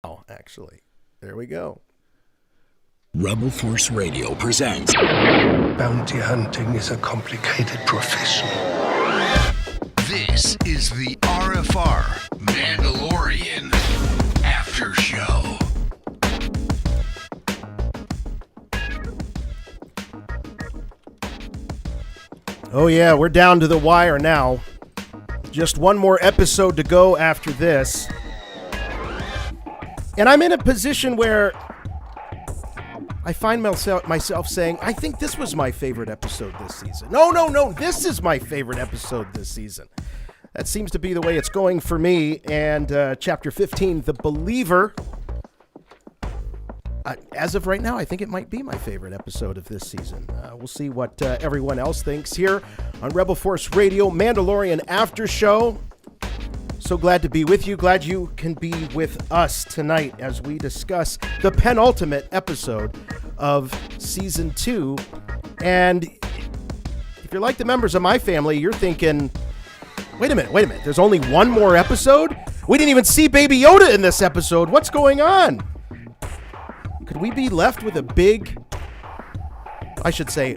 Oh, actually, there we go. Rebel Force Radio presents Bounty hunting is a complicated profession. This is the RFR Mandalorian After Show. Oh yeah, we're down to the wire now. Just one more episode to go after this. And I'm in a position where I find myself saying, I think this was my favorite episode this season. No, this is my favorite episode this season. That seems to be the way it's going for me. And Chapter 15, The Believer. As of right now, I think it might be my favorite episode of this season. We'll see what everyone else thinks here on Rebel Force Radio, Mandalorian After Show. So glad to be with you. Glad you can be with us tonight as we discuss the penultimate episode of Season 2. And if you're like the members of my family, you're thinking, wait a minute. There's only one more episode? We didn't even see Baby Yoda in this episode. What's going on? Could we be left with a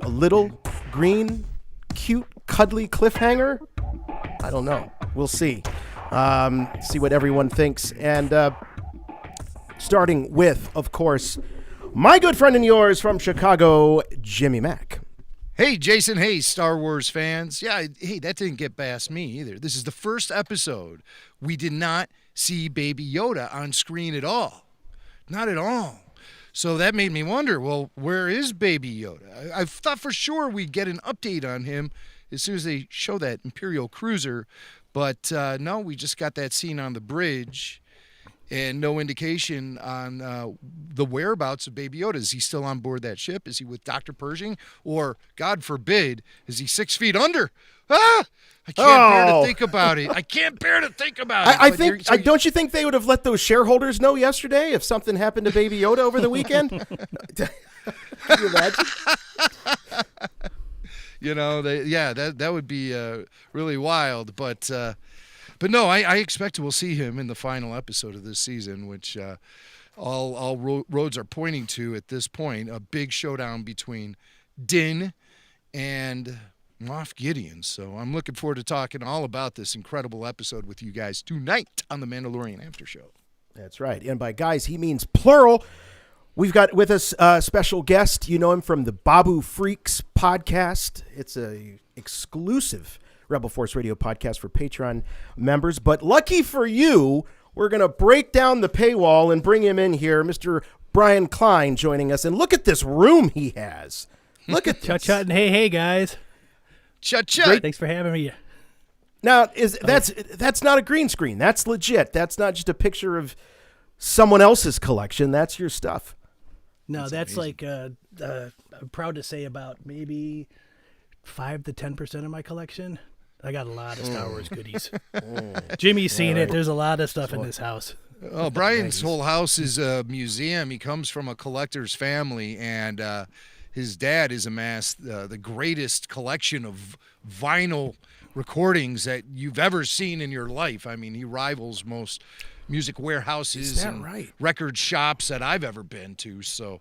little, green, cute, cuddly cliffhanger? I don't know. We'll see. See what everyone thinks. And starting with, of course, my good friend and yours from Chicago, Jimmy Mack. Hey, Jason. Hey, Star Wars fans. Yeah, hey, that didn't get past me either. This is the first episode we did not see Baby Yoda on screen at all. Not at all. So that made me wonder, well, where is Baby Yoda? I thought for sure we'd get an update on him as soon as they show that Imperial cruiser. But no, we just got that scene on the bridge and no indication on the whereabouts of Baby Yoda. Is he still on board that ship? Is he with Dr. Pershing? Or, God forbid, is he 6 feet under? Ah! I can't bear to think about it. I can't bear to think about it. Don't you think they would have let those shareholders know yesterday if something happened to Baby Yoda over the weekend? Can you imagine? You know, that would be really wild. But no, I expect we'll see him in the final episode of this season, which all roads are pointing to at this point. A big showdown between Din and Moff Gideon. So I'm looking forward to talking all about this incredible episode with you guys tonight on the Mandalorian After Show. That's right. And by guys, he means plural. We've got with us a special guest. You know him from the Babu Freaks podcast. It's a exclusive Rebel Force Radio podcast for Patreon members. But lucky for you, we're going to break down the paywall and bring him in here. Mr. Brian Klein joining us. And look at this room he has. Look at this. Chut-chut and hey, guys. Chut-chut. Thanks for having me. Now, that's not a green screen. That's legit. That's not just a picture of someone else's collection. That's your stuff. No, that's like, I'm proud to say about maybe 5 to 10% of my collection. I got a lot of Star Wars goodies. Jimmy's seen it. There's a lot of stuff in this house. Oh, Brian's whole house is a museum. He comes from a collector's family, and his dad has amassed the greatest collection of vinyl recordings that you've ever seen in your life. I mean, he rivals most music warehouses and record shops that I've ever been to. So,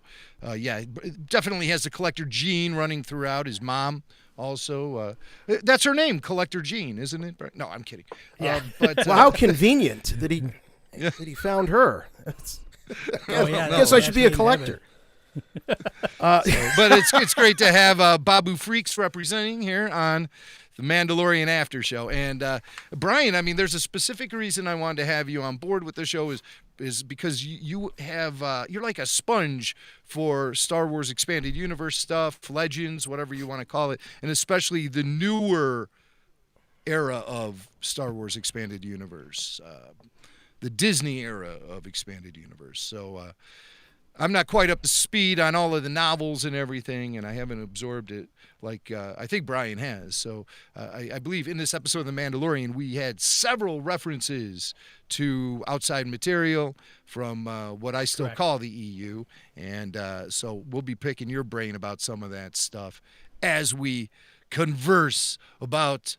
yeah, definitely has the collector gene running throughout. His mom also. That's her name, Collector Jean, isn't it? No, I'm kidding. Yeah. Well, how convenient that he found her. I guess I should be a collector. But it's great to have Babu Freaks representing here on the Mandalorian After Show. And Brian, I mean, there's a specific reason I wanted to have you on board with the show is because you have you're like a sponge for Star Wars Expanded Universe stuff, Legends, whatever you want to call it, and especially the newer era of Star Wars Expanded Universe, the Disney era of Expanded Universe. So I'm not quite up to speed on all of the novels and everything, and I haven't absorbed it like I think Brian has. So I believe in this episode of The Mandalorian, we had several references to outside material from what I still call the EU. And so we'll be picking your brain about some of that stuff as we converse about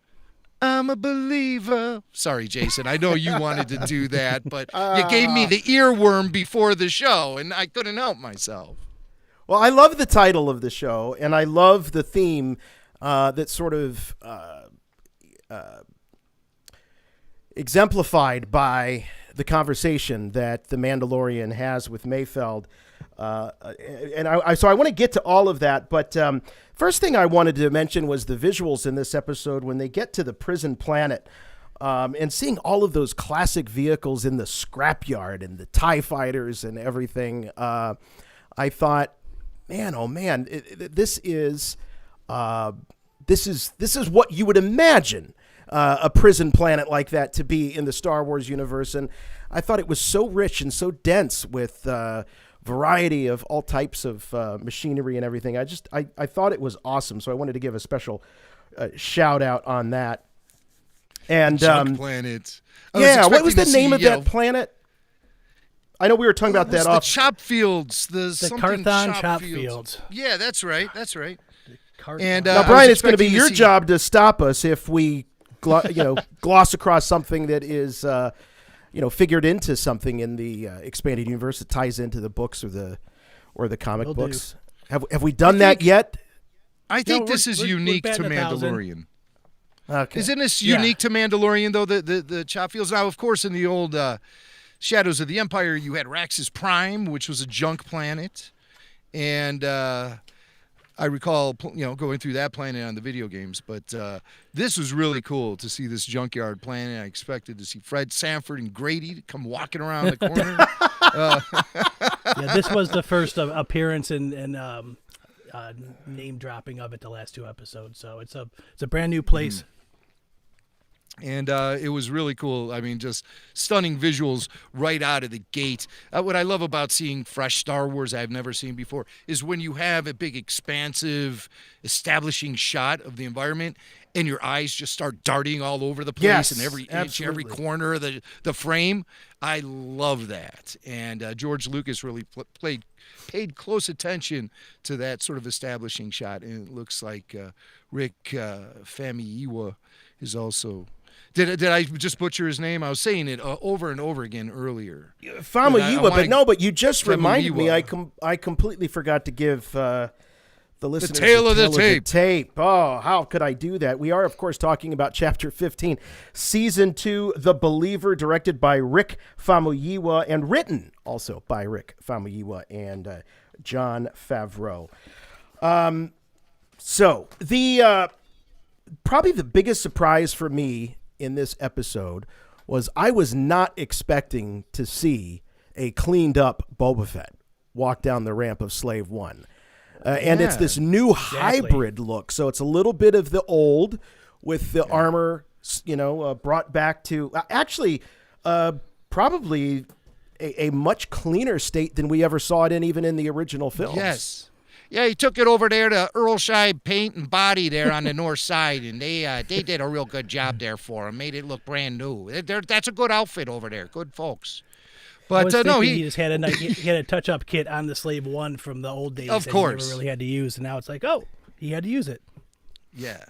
I'm a believer. Sorry, Jason. I know you wanted to do that, but you gave me the earworm before the show, and I couldn't help myself. Well, I love the title of the show, and I love the theme that sort of exemplified by the conversation that the Mandalorian has with Mayfeld. So I want to get to all of that, but first thing I wanted to mention was the visuals in this episode when they get to the prison planet and seeing all of those classic vehicles in the scrapyard and the TIE fighters and everything. I thought, man, oh man, this is what you would imagine a prison planet like that to be in the Star Wars universe, and I thought it was so rich and so dense with variety of all types of machinery and everything. I thought it was awesome, so I wanted to give a special shout out on that. And Junk planet. Yeah, what was the name of that planet? I know we were talking about that the off. chop fields, the Carthon chop fields. Yeah, that's right. That's right. And now, Brian, it's going to be your job to stop us if we, gloss across something that is, figured into something in the expanded universe that ties into the books or the comic books. Have we done that yet? I think this is unique to Mandalorian. Okay. Isn't this unique to Mandalorian, though, the chop fields? Now, of course, in the old Shadows of the Empire, you had Raxus Prime, which was a junk planet. And I recall, going through that planet on the video games. But this was really cool to see this junkyard planet. I expected to see Fred Sanford and Grady come walking around the corner. This was the first appearance and name dropping of it the last two episodes. So it's a brand new place. And it was really cool. I mean, just stunning visuals right out of the gate. What I love about seeing fresh Star Wars I've never seen before is when you have a big, expansive, establishing shot of the environment and your eyes just start darting all over the place and every inch, every corner of the frame. I love that. And George Lucas really paid close attention to that sort of establishing shot. And it looks like Rick Famuyiwa is also... Did I just butcher his name? I was saying it over and over again earlier. Famuyiwa, but you just reminded me. I completely forgot to give the listeners the tale of the tape. Oh, how could I do that? We are, of course, talking about Chapter 15, Season 2, The Believer, directed by Rick Famuyiwa and written also by Rick Famuyiwa and Jon Favreau. So the probably the biggest surprise for me in this episode was I was not expecting to see a cleaned up Boba Fett walk down the ramp of Slave One. And it's this new hybrid look. So it's a little bit of the old with the armor, brought back to actually probably a much cleaner state than we ever saw it in, even in the original films. Yes. Yeah, he took it over there to Earlshire Paint and Body there on the north side, and they did a real good job there for him. Made it look brand new. That's a good outfit over there. Good folks. But he just had a touch-up kit on the Slave One from the old days. Of course, he never really had to use, and now it's like, he had to use it. Yeah.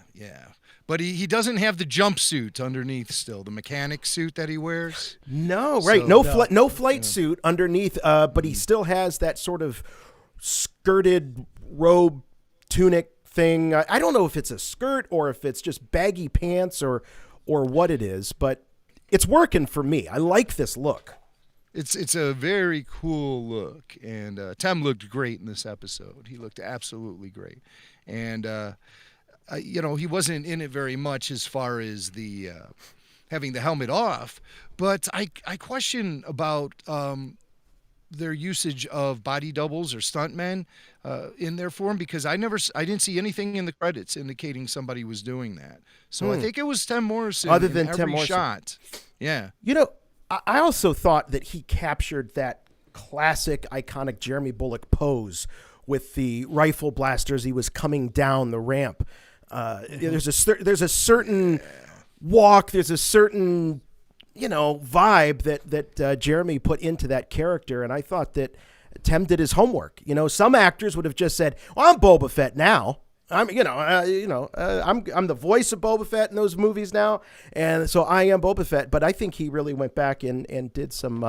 But he doesn't have the jumpsuit underneath still, the mechanic suit that he wears. No, right? So, no flight suit underneath, but he still has that sort of skirted robe tunic thing. I don't know if it's a skirt or if it's just baggy pants or what it is, but it's working for me. I like this look. It's a very cool look, and Tem looked great in this episode. He looked absolutely great, and he wasn't in it very much as far as the having the helmet off, but I question about their usage of body doubles or stuntmen in their form, because I didn't see anything in the credits indicating somebody was doing that. So I think it was Tim Morrison other than in Tim every Morrison shot. Yeah. I also thought that he captured that classic iconic Jeremy Bulloch pose with the rifle blasters. He was coming down the ramp. There's a certain walk. There's a certain vibe that Jeremy put into that character, and I thought that Tem did his homework. Some actors would have just said, "Well, I'm Boba Fett now," I'm the voice of Boba Fett in those movies now, and so I am Boba Fett. But I think he really went back and did some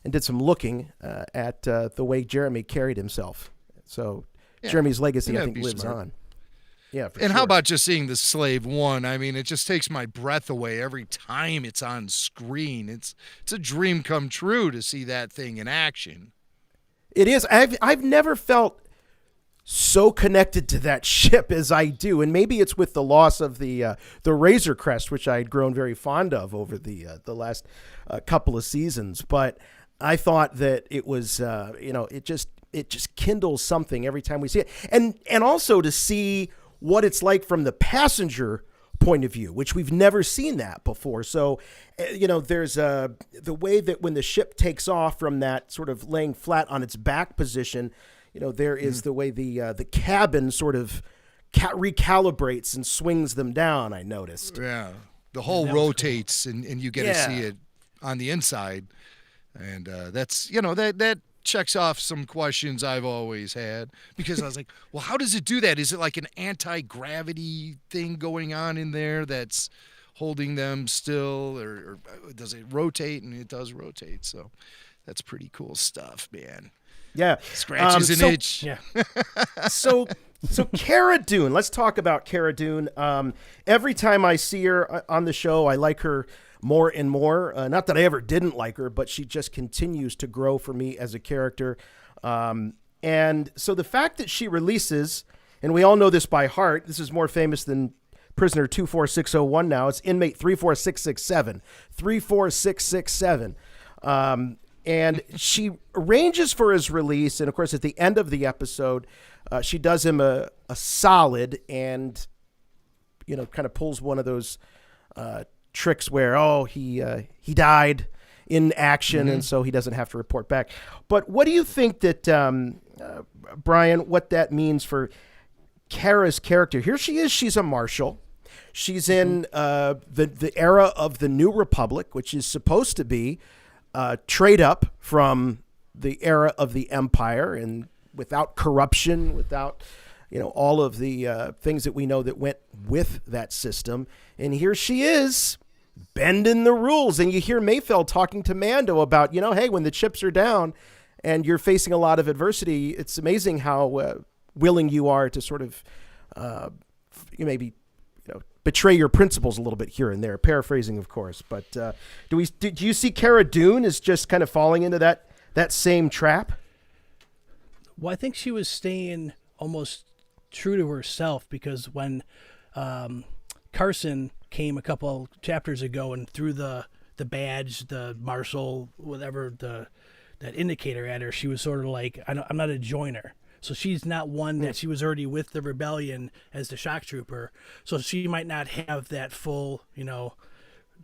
looking at the way Jeremy carried himself. So Jeremy's legacy, I think, lives on. Yeah, for and sure. how about just seeing the Slave One? I mean, it just takes my breath away every time it's on screen. It's a dream come true to see that thing in action. It is. I've never felt so connected to that ship as I do, and maybe it's with the loss of the Razor Crest, which I had grown very fond of over the last couple of seasons. But I thought that it was, it just kindles something every time we see it, and also to see what it's like from the passenger point of view, which we've never seen that before. So, there's the way that when the ship takes off from that sort of laying flat on its back position, there is the way the cabin sort of recalibrates and swings them down, I noticed. Yeah, the whole rotates, and you get to see it on the inside. And that's, that checks off some questions I've always had, because I was like, well, how does it do that? Is it like an anti-gravity thing going on in there that's holding them still, or does it rotate? And it does rotate. So that's pretty cool stuff, man. Yeah. Scratches an itch. Yeah. So Cara Dune, let's talk about Cara Dune. Every time I see her on the show, I like her more and more. Not that I ever didn't like her, but she just continues to grow for me as a character. And so the fact that she releases, and we all know this by heart, this is more famous than Prisoner 24601 now. It's Inmate 34667. 34667. And she arranges for his release. And, of course, at the end of the episode, she does him a solid and, kind of pulls one of those tricks where, he died in action, and so he doesn't have to report back. But what do you think that, Brian, what that means for Cara's character? Here she is. She's a marshal. She's in the era of the New Republic, which is supposed to be trade up from the era of the Empire, and without corruption, without all of the things that we know that went with that system. And here she is bending the rules. And you hear Mayfeld talking to Mando about, hey, when the chips are down and you're facing a lot of adversity, it's amazing how willing you are to sort of maybe betray your principles a little bit here and there, paraphrasing, of course. But do you see Cara Dune as just kind of falling into that same trap? Well, I think she was staying almost true to herself, because when Carson came a couple chapters ago and threw the badge, the marshal, whatever, that indicator at her, she was sort of like, I'm not a joiner. So she's not one that she was already with the rebellion as the shock trooper. So she might not have that full, the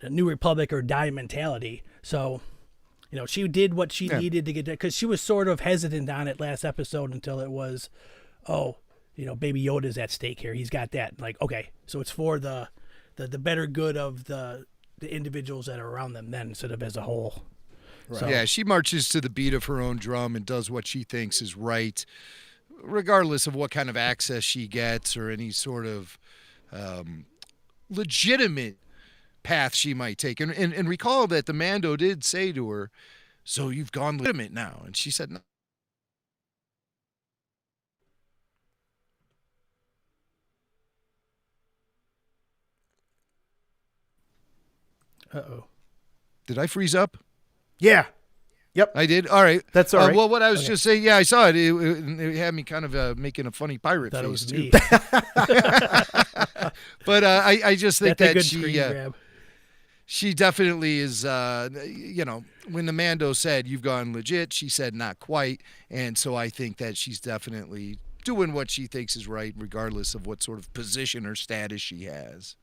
New Republic or die mentality. So, she did what she needed to get there, because she was sort of hesitant on it last episode until it was, Baby Yoda's at stake here. He's got that. Like, okay, so it's for the better good of the individuals that are around them then, instead of as a whole. Right. So, Yeah, she marches to the beat of her own drum and does what she thinks is right, regardless of what kind of access she gets or any sort of legitimate path she might take. And recall that the Mando did say to her, so you've gone legitimate now. And she said, no. Uh-oh. Did I freeze up? Yeah. Yep. I did. All right. That's all right. Well, what I was just saying, I saw it. It had me kind of making a funny pirate Thought face it was too. me. But I just think That's a that good screen grab. she definitely is. When the Mando said you've gone legit, she said not quite, and so I think that she's definitely doing what she thinks is right, regardless of what sort of position or status she has.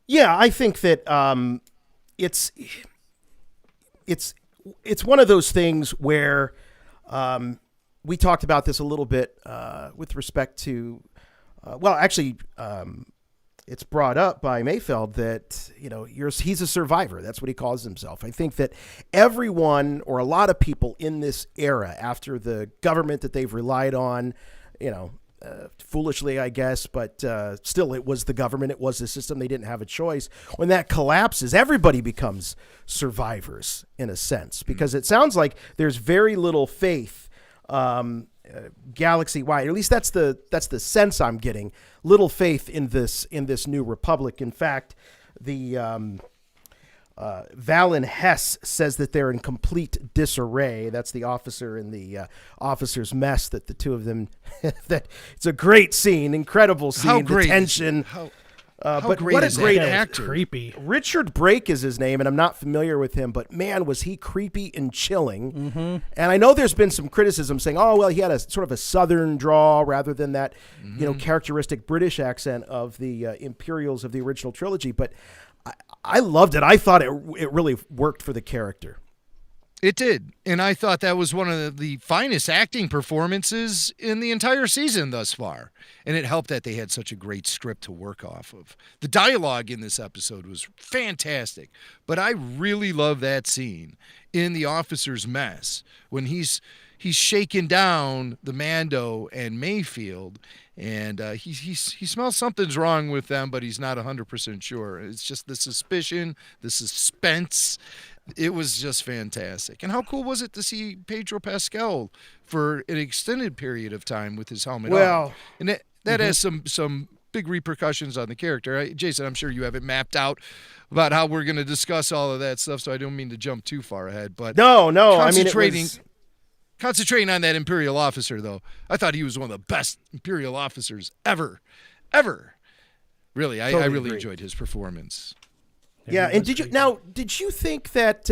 Yeah, I think that it's one of those things where we talked about this a little bit with respect to, it's brought up by Mayfeld that, he's a survivor. That's what he calls himself. I think that everyone, or a lot of people in this era, after the government that they've relied on, foolishly, I guess, but still, it was the government. It was the system. They didn't have a choice. When that collapses, everybody becomes survivors in a sense, because it sounds like there's very little faith galaxy-wide. At least that's the sense I'm getting. Little faith in this new republic. In fact, the Valen Hess says that they're in complete disarray. That's the officer in the officer's mess that the two of them, that it's a great scene, incredible scene. How great the tension. But great what a is great that actor. Creepy. Richard Brake is his name, and I'm not familiar with him, but man, was he creepy and chilling. Mm-hmm. And I know there's been some criticism saying, oh, well, he had a sort of a southern draw rather than that, characteristic British accent of the Imperials of the original trilogy. But I loved it. I thought it really worked for the character. It did. And I thought that was one of the finest acting performances in the entire season thus far. And it helped that they had such a great script to work off of. The dialogue in this episode was fantastic. But I really love that scene in the officer's mess when he's shaking down the Mando and Mayfield, and he smells something's wrong with them, but he's not 100% sure. It's just the suspicion, the suspense. It was just fantastic. And how cool was it to see Pedro Pascal for an extended period of time with his helmet on? And that has some big repercussions on the character. Jason, I'm sure you have it mapped out about how we're going to discuss all of that stuff, so I don't mean to jump too far ahead. But no, I mean, concentrating on that Imperial officer, though, I thought he was one of the best Imperial officers ever. Really, I really enjoyed his performance. Yeah, and did you think that,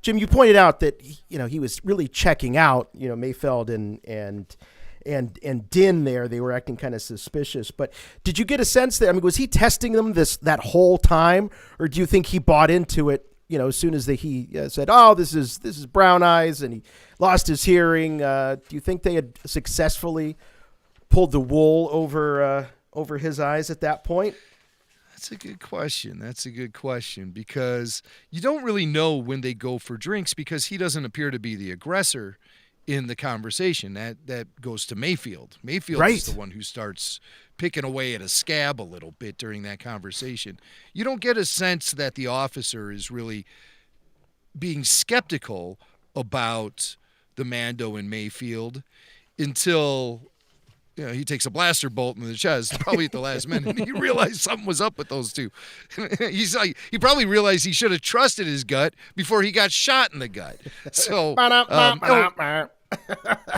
Jim, you pointed out that, he was really checking out, Mayfeld and Din there, they were acting kind of suspicious, but did you get a sense that, was he testing them that whole time, or do you think he bought into it, as soon as he said, oh, this is Brown Eyes, and he lost his hearing? Do you think they had successfully pulled the wool over his eyes at that point? That's a good question because you don't really know when they go for drinks, because he doesn't appear to be the aggressor in the conversation. That goes to Mayfield. Mayfield is the one who starts picking away at a scab a little bit during that conversation. You don't get a sense that the officer is really being skeptical about the Mando and Mayfield until he takes a blaster bolt in the chest, probably at the last minute. He realized something was up with those two. He probably realized he should have trusted his gut before he got shot in the gut. So,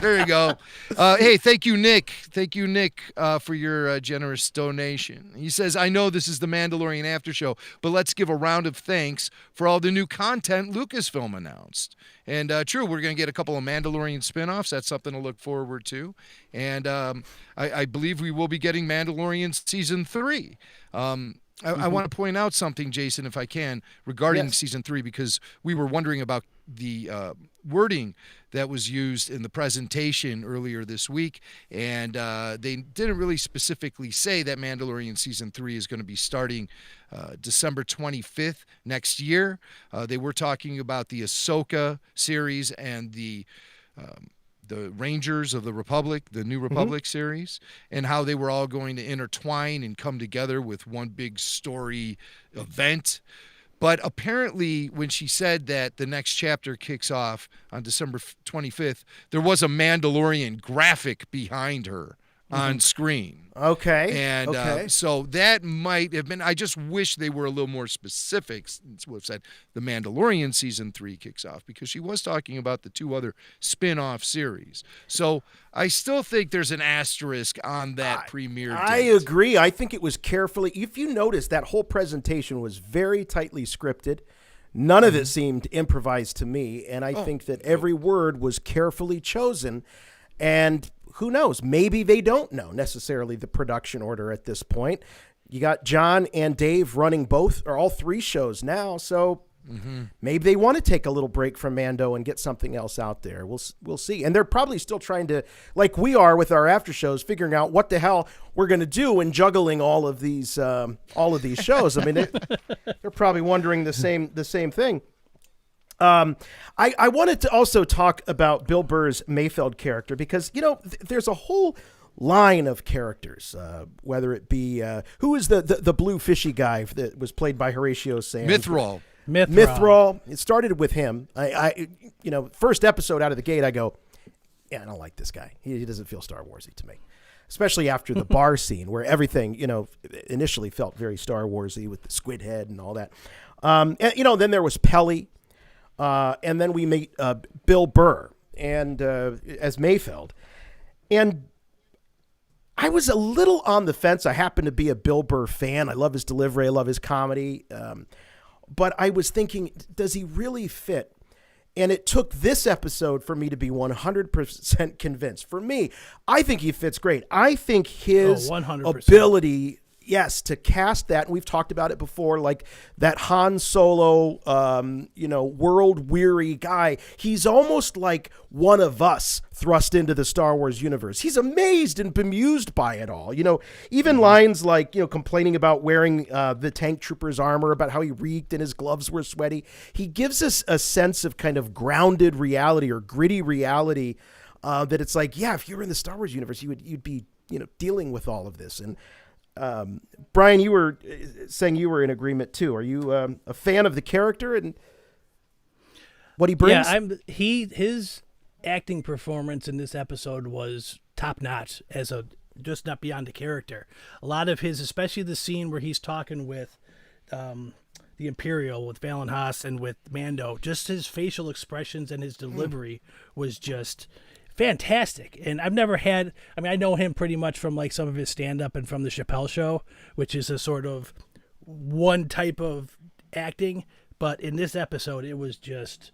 there you go. Hey, thank you, Nick. Thank you, Nick, for your generous donation. He says, I know this is the Mandalorian After Show, but let's give a round of thanks for all the new content Lucasfilm announced. And true, we're going to get a couple of Mandalorian spinoffs. That's something to look forward to. And I believe we will be getting Mandalorian Season 3. I want to point out something, Jason, if I can, regarding Season 3, because we were wondering about the wording that was used in the presentation earlier this week, and they didn't really specifically say that Mandalorian Season 3 is going to be starting December 25th next year. They were talking about the Ahsoka series and the Rangers of the Republic, the New Republic series, and how they were all going to intertwine and come together with one big story event. But apparently, when she said that the next chapter kicks off on December 25th, there was a Mandalorian graphic behind her on screen. Okay. And so that might have been, I just wish they were a little more specific. We've said the Mandalorian Season 3 kicks off, because she was talking about the two other spin-off series. So I still think there's an asterisk on that premiere date. I agree. I think it was carefully, if you notice, that whole presentation was very tightly scripted. None of it seemed improvised to me, and I think that every word was carefully chosen. And who knows? Maybe they don't know necessarily the production order at this point. You got John and Dave running both or all three shows now, so maybe they want to take a little break from Mando and get something else out there. We'll see. And they're probably still trying to, like we are with our after shows, figuring out what the hell we're going to do and juggling all of these shows. I mean, they're probably wondering the same thing. I wanted to also talk about Bill Burr's Mayfeld character, because, there's a whole line of characters, whether it be who is the blue fishy guy that was played by Horatio Sands? Mithril. It started with him. I first episode out of the gate, I go, yeah, I don't like this guy. He doesn't feel Star Warsy to me, especially after the bar scene where everything initially felt very Star Warsy with the squid head and all that. And then there was Pelly, and then we meet Bill Burr and as Mayfeld, and I was a little on the fence. I happen to be a Bill Burr fan. I love his delivery. I love his comedy. But I was thinking, does he really fit? And it took this episode for me to be 100% convinced. For me, I think he fits great. I think his 100%. ability, yes, to cast that, and we've talked about it before, like that Han Solo, world-weary guy. He's almost like one of us thrust into the Star Wars universe. He's amazed and bemused by it all. Even lines like, complaining about wearing the tank trooper's armor, about how he reeked and his gloves were sweaty. He gives us a sense of kind of grounded reality or gritty reality that it's like, yeah, if you were in the Star Wars universe, you'd be, dealing with all of this. And Brian, you were saying you were in agreement too. Are you a fan of the character and what he brings? Yeah, his acting performance in this episode was top notch as just not beyond the character. A lot of his, especially the scene where he's talking with the Imperial, with Valen Haas and with Mando, just his facial expressions and his delivery was just fantastic. And I know him pretty much from like some of his stand-up and from the Chappelle Show, which is a sort of one type of acting. But in this episode, it was just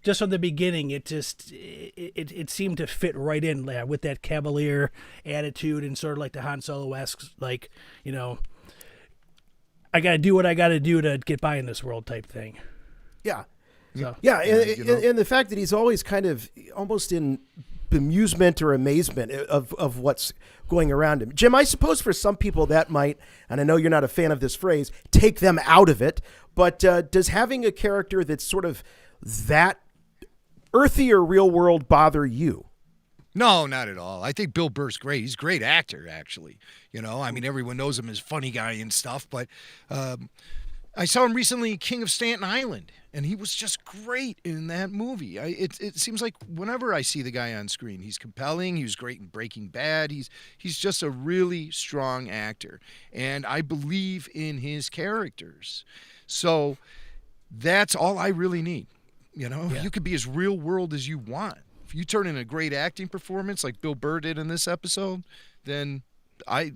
from the beginning, it seemed to fit right in there with that cavalier attitude and sort of like the Han Solo-esque, like, I got to do what I got to do to get by in this world type thing. Yeah. So. Yeah, and the fact that he's always kind of almost in bemusement or amazement of what's going around him. Jim, I suppose for some people that might, and I know you're not a fan of this phrase, take them out of it, but does having a character that's sort of that earthy or real world bother you? No, not at all. I think Bill Burr's great. He's a great actor, actually. Everyone knows him as funny guy and stuff, but I saw him recently in King of Staten Island, and he was just great in that movie. It seems like whenever I see the guy on screen, he's compelling. He was great in Breaking Bad. He's just a really strong actor, and I believe in his characters. So that's all I really need. You could be as real world as you want. If you turn in a great acting performance like Bill Burr did in this episode, then I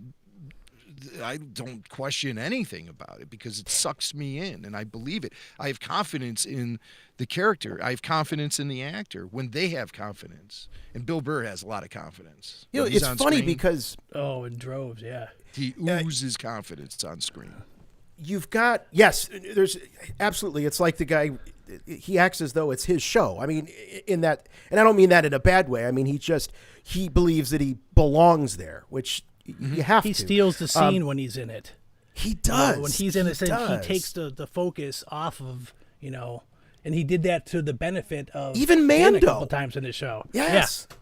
don't question anything about it because it sucks me in and I believe it. I have confidence in the character. I have confidence in the actor when they have confidence. And Bill Burr has a lot of confidence. It's funny screen, because... Oh, in droves, yeah. He oozes confidence on screen. You've got... Yes, there's... Absolutely. It's like the guy... He acts as though it's his show. I mean, in that... And I don't mean that in a bad way. I mean, he believes that he belongs there, which... You have he to. Steals the scene when he's in it. He does. When he's in it, he takes the focus off of, and he did that to the benefit of even Mando a couple times in the show. Yes. Yeah.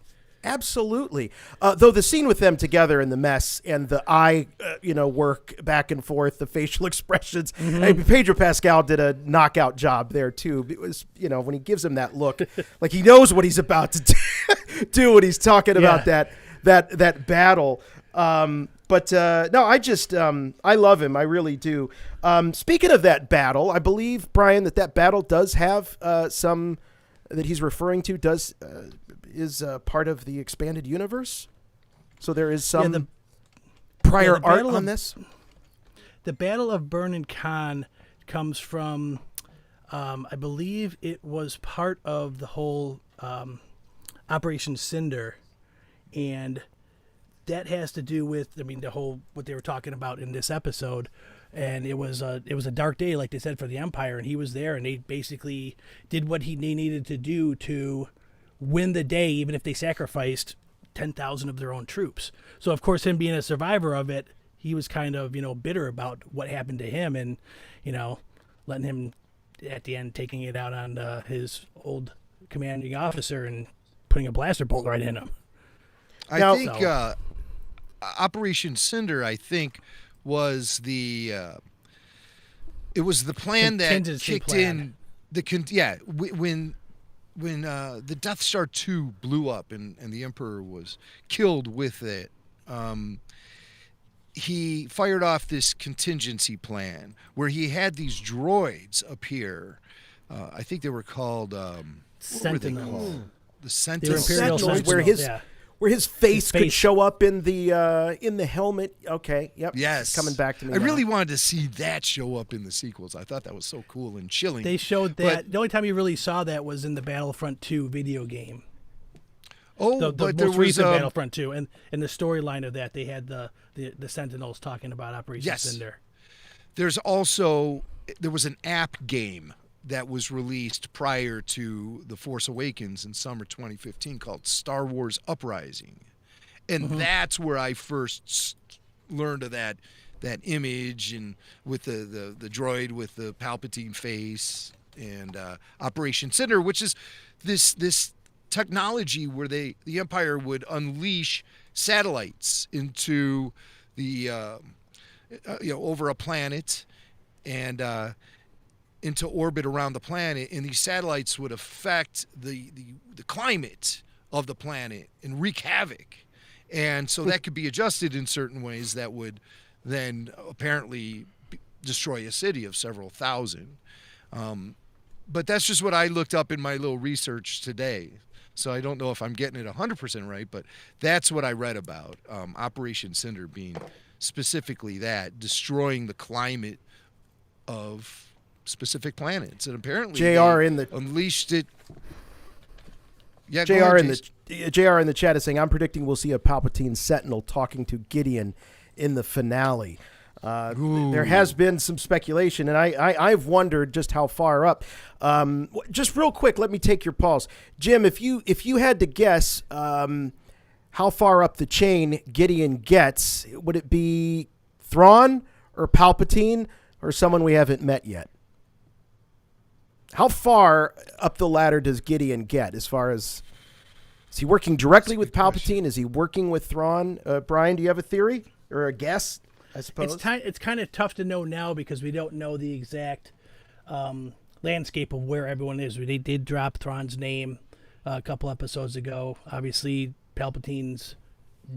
Absolutely. Though the scene with them together in the mess and the eye, work back and forth, the facial expressions. Pedro Pascal did a knockout job there too. It was, when he gives him that look, like he knows what he's about to do when he's talking about that battle. No, I love him. I really do. Speaking of that battle, I believe, Brian, that battle does have some that he's referring to is part of the expanded universe. So there is some prior art on this. The Battle of Burn and Khan comes from, I believe it was part of the whole Operation Cinder, and that has to do with, the whole, what they were talking about in this episode. And it was a dark day, like they said, for the Empire, and he was there, and they basically did what they needed to do to win the day, even if they sacrificed 10,000 of their own troops. So, of course, him being a survivor of it, he was kind of, bitter about what happened to him and, letting him, at the end, taking it out on his old commanding officer and putting a blaster bolt right in him. I think Operation Cinder, I think, was the it was the plan that Contingency kicked plan. in when the Death Star 2 blew up and the Emperor was killed with it. He fired off this contingency plan where he had these droids appear. I think they were called what were they Sentinels. called? The They were Sentinels. Imperial Sentinels, where Sentinels, his yeah. where his face could face. show up in the helmet. Okay, yep. Yes. It's coming back to me. I now. really wanted to see that show up in the sequels. I thought that was so cool and chilling. They showed But- that. The only time you really saw that was in the Battlefront 2 video game. Oh, The but there most was recent Battlefront 2. And in the storyline of that, they had the Sentinels talking about Operation Yes. Cinder. there was an app game that was released prior to The Force Awakens in summer 2015 called Star Wars Uprising. And that's where I first learned of that image, and with the droid with the Palpatine face, and Operation Cinder, which is this technology where the Empire would unleash satellites into the over a planet and into orbit around the planet, and these satellites would affect the climate of the planet and wreak havoc. And so that could be adjusted in certain ways that would then apparently destroy a city of several thousand. But that's just what I looked up in my little research today. So I don't know if I'm getting it 100% right, but that's what I read about. Operation Cinder being specifically that, destroying the climate of specific planets. And apparently JR they in the- unleashed it. Yeah, go JR ahead, in Jason. the JR in the chat is saying, I'm predicting we'll see a Palpatine Sentinel talking to Gideon in the finale. There has been some speculation, and I've wondered just how far up. Just real quick, let me take your pulse, Jim. If you had to guess how far up the chain Gideon gets, would it be Thrawn or Palpatine or someone we haven't met yet? How far up the ladder does Gideon get? As far as, is he working directly with Palpatine? Is he working with Thrawn? Brian, do you have a theory or a guess? I suppose It's kind of tough to know now because we don't know the exact landscape of where everyone is. They did drop Thrawn's name a couple episodes ago. Obviously, Palpatine's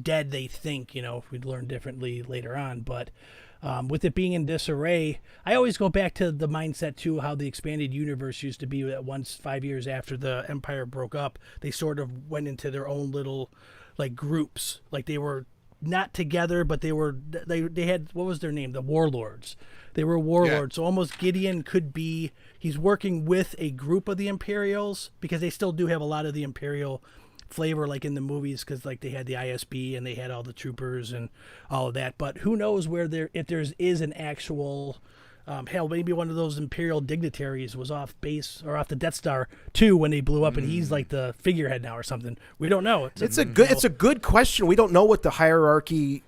dead, they think. We'd learn differently later on. But with it being in disarray, I always go back to the mindset, too, how the expanded universe used to be that once 5 years after the Empire broke up, they sort of went into their own little, groups. They were not together, but they had, what was their name? The Warlords. They were warlords. Yeah. So almost Gideon could be, he's working with a group of the Imperials, because they still do have a lot of the Imperial flavor, in the movies, because they had the ISB and they had all the troopers and all of that. But who knows if there is an actual, maybe one of those Imperial dignitaries was off base or off the Death Star 2 when they blew up, and he's the figurehead now or something. We don't know. It's a good question. We don't know what the hierarchy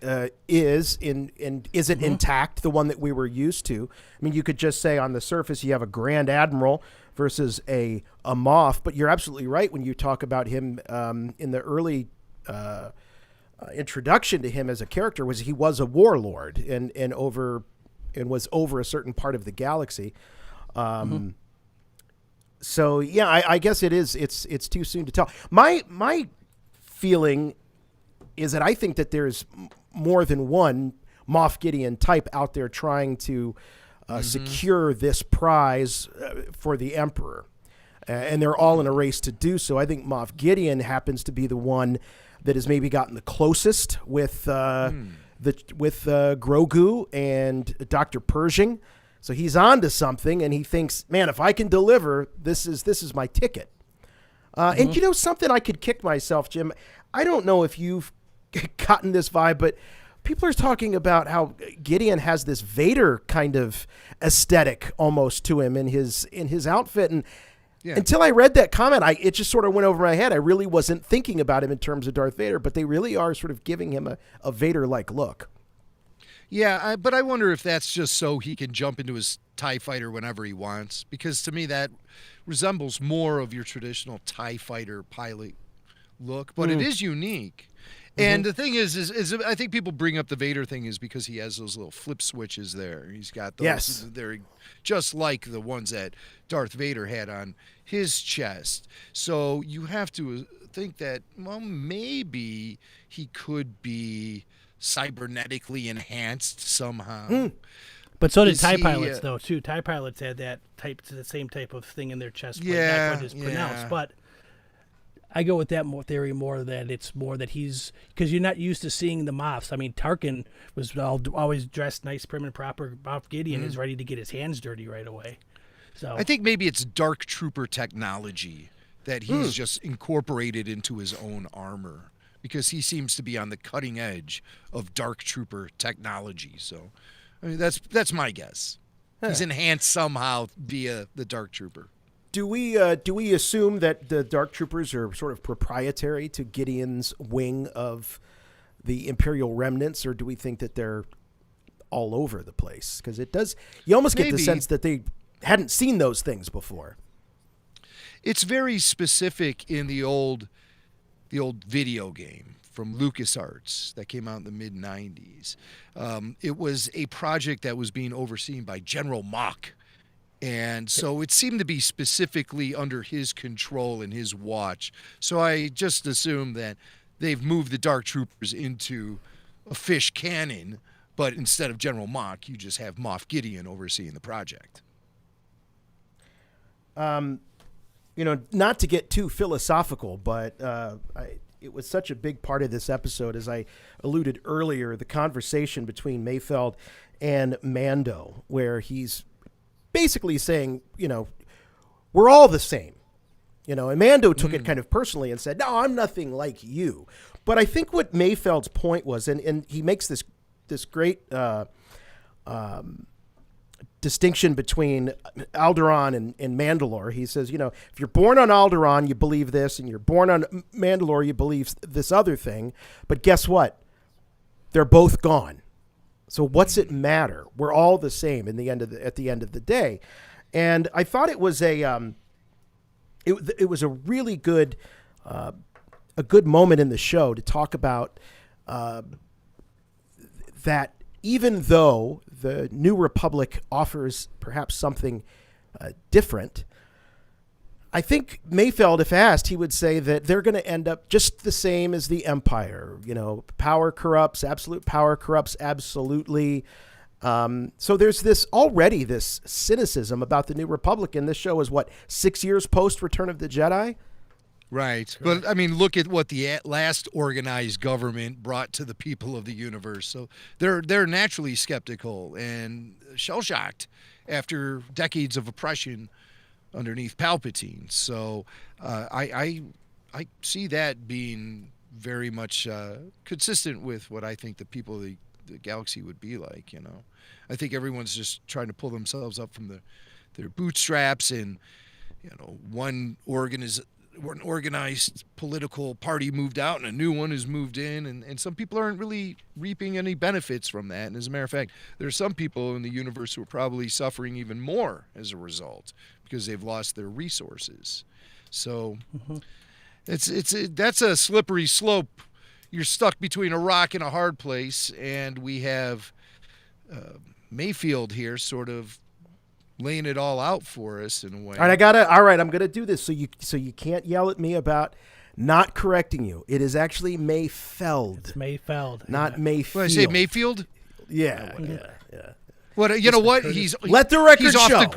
is, and is it intact, the one that we were used to? I mean, you could just say on the surface you have a Grand Admiral versus a Moff, but you're absolutely right when you talk about him in the early introduction to him as a character was he was a warlord and was over a certain part of the galaxy. So yeah, I guess it's too soon to tell. My feeling is that I think that there's more than one Moff Gideon type out there trying to secure this prize for the Emperor. And they're all in a race to do so. I think Moff Gideon happens to be the one that has maybe gotten the closest with Grogu and Dr. Pershing. So he's on to something, and he thinks, man, if I can deliver, this is my ticket. And you know something, I could kick myself, Jim. I don't know if you've gotten this vibe, but people are talking about how Gideon has this Vader kind of aesthetic almost to him in his outfit. And until I read that comment, it just sort of went over my head. I really wasn't thinking about him in terms of Darth Vader, but they really are sort of giving him a Vader-like look. Yeah, but I wonder if that's just so he can jump into his TIE fighter whenever he wants, because to me that resembles more of your traditional TIE fighter pilot look, but it is unique. And the thing is I think people bring up the Vader thing is because he has those little flip switches there. He's got those. Yes. They're just like the ones that Darth Vader had on his chest. So you have to think that, well, maybe he could be cybernetically enhanced somehow. But so did Is TIE he, pilots, though, too. TIE pilots had that the same type of thing in their chest. But that's what is pronounced. But I go with that theory more that it's more that he's, because you're not used to seeing the Moffs. I mean, Tarkin was always dressed nice, prim and proper. Moff Gideon is ready to get his hands dirty right away. So I think maybe it's Dark Trooper technology that he's just incorporated into his own armor, because he seems to be on the cutting edge of Dark Trooper technology. So, I mean, that's my guess. He's enhanced somehow via the Dark Trooper. Do we assume that the Dark Troopers are sort of proprietary to Gideon's wing of the Imperial remnants, or do we think that they're all over the place? Because it does, you almost get the sense that they hadn't seen those things before. It's very specific in the old video game from LucasArts that came out in the mid-90s. It was a project that was being overseen by General Mock. And so it seemed to be specifically under his control and his watch. So I just assume that they've moved the Dark Troopers into a fish cannon, but instead of General Mock, you just have Moff Gideon overseeing the project. Not to get too philosophical, but it was such a big part of this episode, as I alluded earlier, the conversation between Mayfeld and Mando, where he's basically saying, we're all the same, and Mando took it kind of personally and said, no, I'm nothing like you. But I think what Mayfeld's point was, and he makes this great distinction between Alderaan and Mandalore. He says, if you're born on Alderaan, you believe this, and you're born on Mandalore, you believe this other thing. But guess what? They're both gone. So what's it matter? We're all the same at the end of the day. And I thought it was a really good moment in the show to talk about that. Even though the New Republic offers perhaps something different, I think Mayfeld, if asked, he would say that they're going to end up just the same as the Empire. Power corrupts, absolute power corrupts absolutely. So there's this cynicism about the New Republic, and this show is 6 years post Return of the Jedi? Right. But, I mean, look at what the last organized government brought to the people of the universe. So they're naturally skeptical and shell-shocked after decades of oppression underneath Palpatine. So I see that being very much consistent with what I think the people of the galaxy would be like, I think everyone's just trying to pull themselves up from their bootstraps, and, one organized political party moved out and a new one has moved in, and some people aren't really reaping any benefits from that. And as a matter of fact, there are some people in the universe who are probably suffering even more as a result because they've lost their resources. So that's a slippery slope. You're stuck between a rock and a hard place, and we have Mayfield here sort of laying it all out for us in a way. All right, I'm gonna do this so you can't yell at me about not correcting you. It is actually Mayfeld. It's Mayfeld, not Mayfield. When I say Mayfield? Yeah. What, you know what? He's let the record show.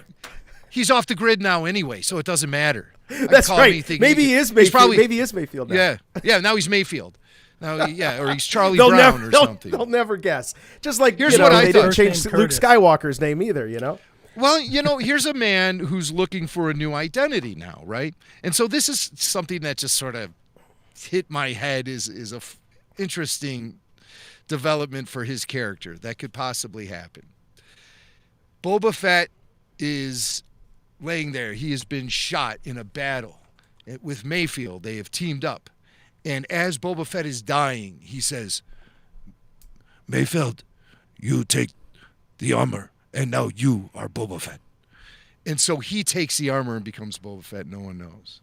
He's off the grid now anyway, so it doesn't matter. That's right. Maybe he is Mayfield. Maybe he is Mayfield now. Yeah. Now he's Mayfield. Now, or he's Charlie Brown or something. They'll never guess. Just like Here's what I they thought. didn't change Luke Skywalker's name either. Well, here's a man who's looking for a new identity now, right? And so this is something that just sort of hit my head is a interesting development for his character that could possibly happen. Boba Fett is laying there. He has been shot in a battle with Mayfield. They have teamed up. And as Boba Fett is dying, he says, Mayfield, you take the armor. And now you are Boba Fett. And so he takes the armor and becomes Boba Fett. No one knows.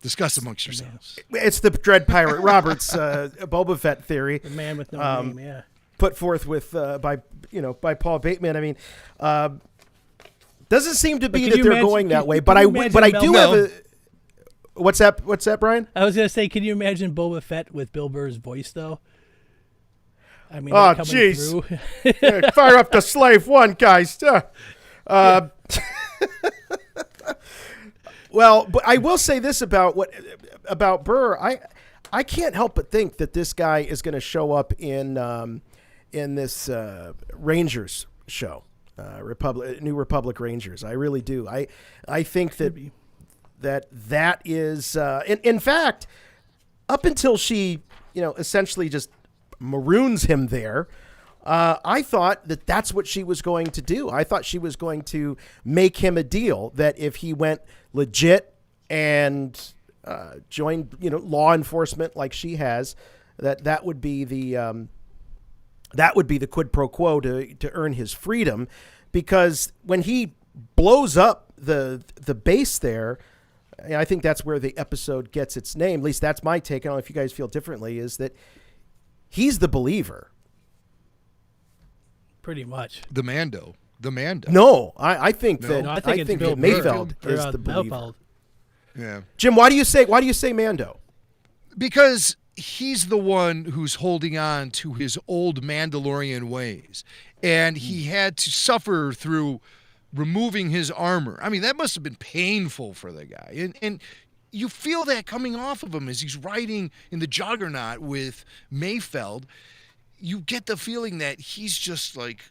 Discuss amongst yourselves. It's the Dread Pirate Roberts Boba Fett theory. The man with no name, yeah. Put forth with by Paul Bateman. I mean, doesn't seem to be that they're going that way. But I do have a. What's that? What's that, Brian? I was gonna say, can you imagine Boba Fett with Bill Burr's voice though? I mean, oh jeez, fire up the Slave One, guys. Well, but I will say this about Burr. I can't help but think that this guy is going to show up in this Rangers show, New Republic Rangers. I really do. I think that is in fact, up until she essentially just maroons him there. I thought that that's what she was going to do. I thought she was going to make him a deal that if he went legit and joined, law enforcement like she has, that would be the quid pro quo to earn his freedom. Because when he blows up the base there, I think that's where the episode gets its name. At least that's my take. I don't know if you guys feel differently. Is that he's the believer. Pretty much. The Mando. No, I think that I think that Mayfeld is the believer. Mayfeld. Yeah. Jim, why do you say Mando? Because he's the one who's holding on to his old Mandalorian ways, and he had to suffer through removing his armor. I mean, that must have been painful for the guy, and you feel that coming off of him as he's riding in the Juggernaut with Mayfeld. You get the feeling that he's just like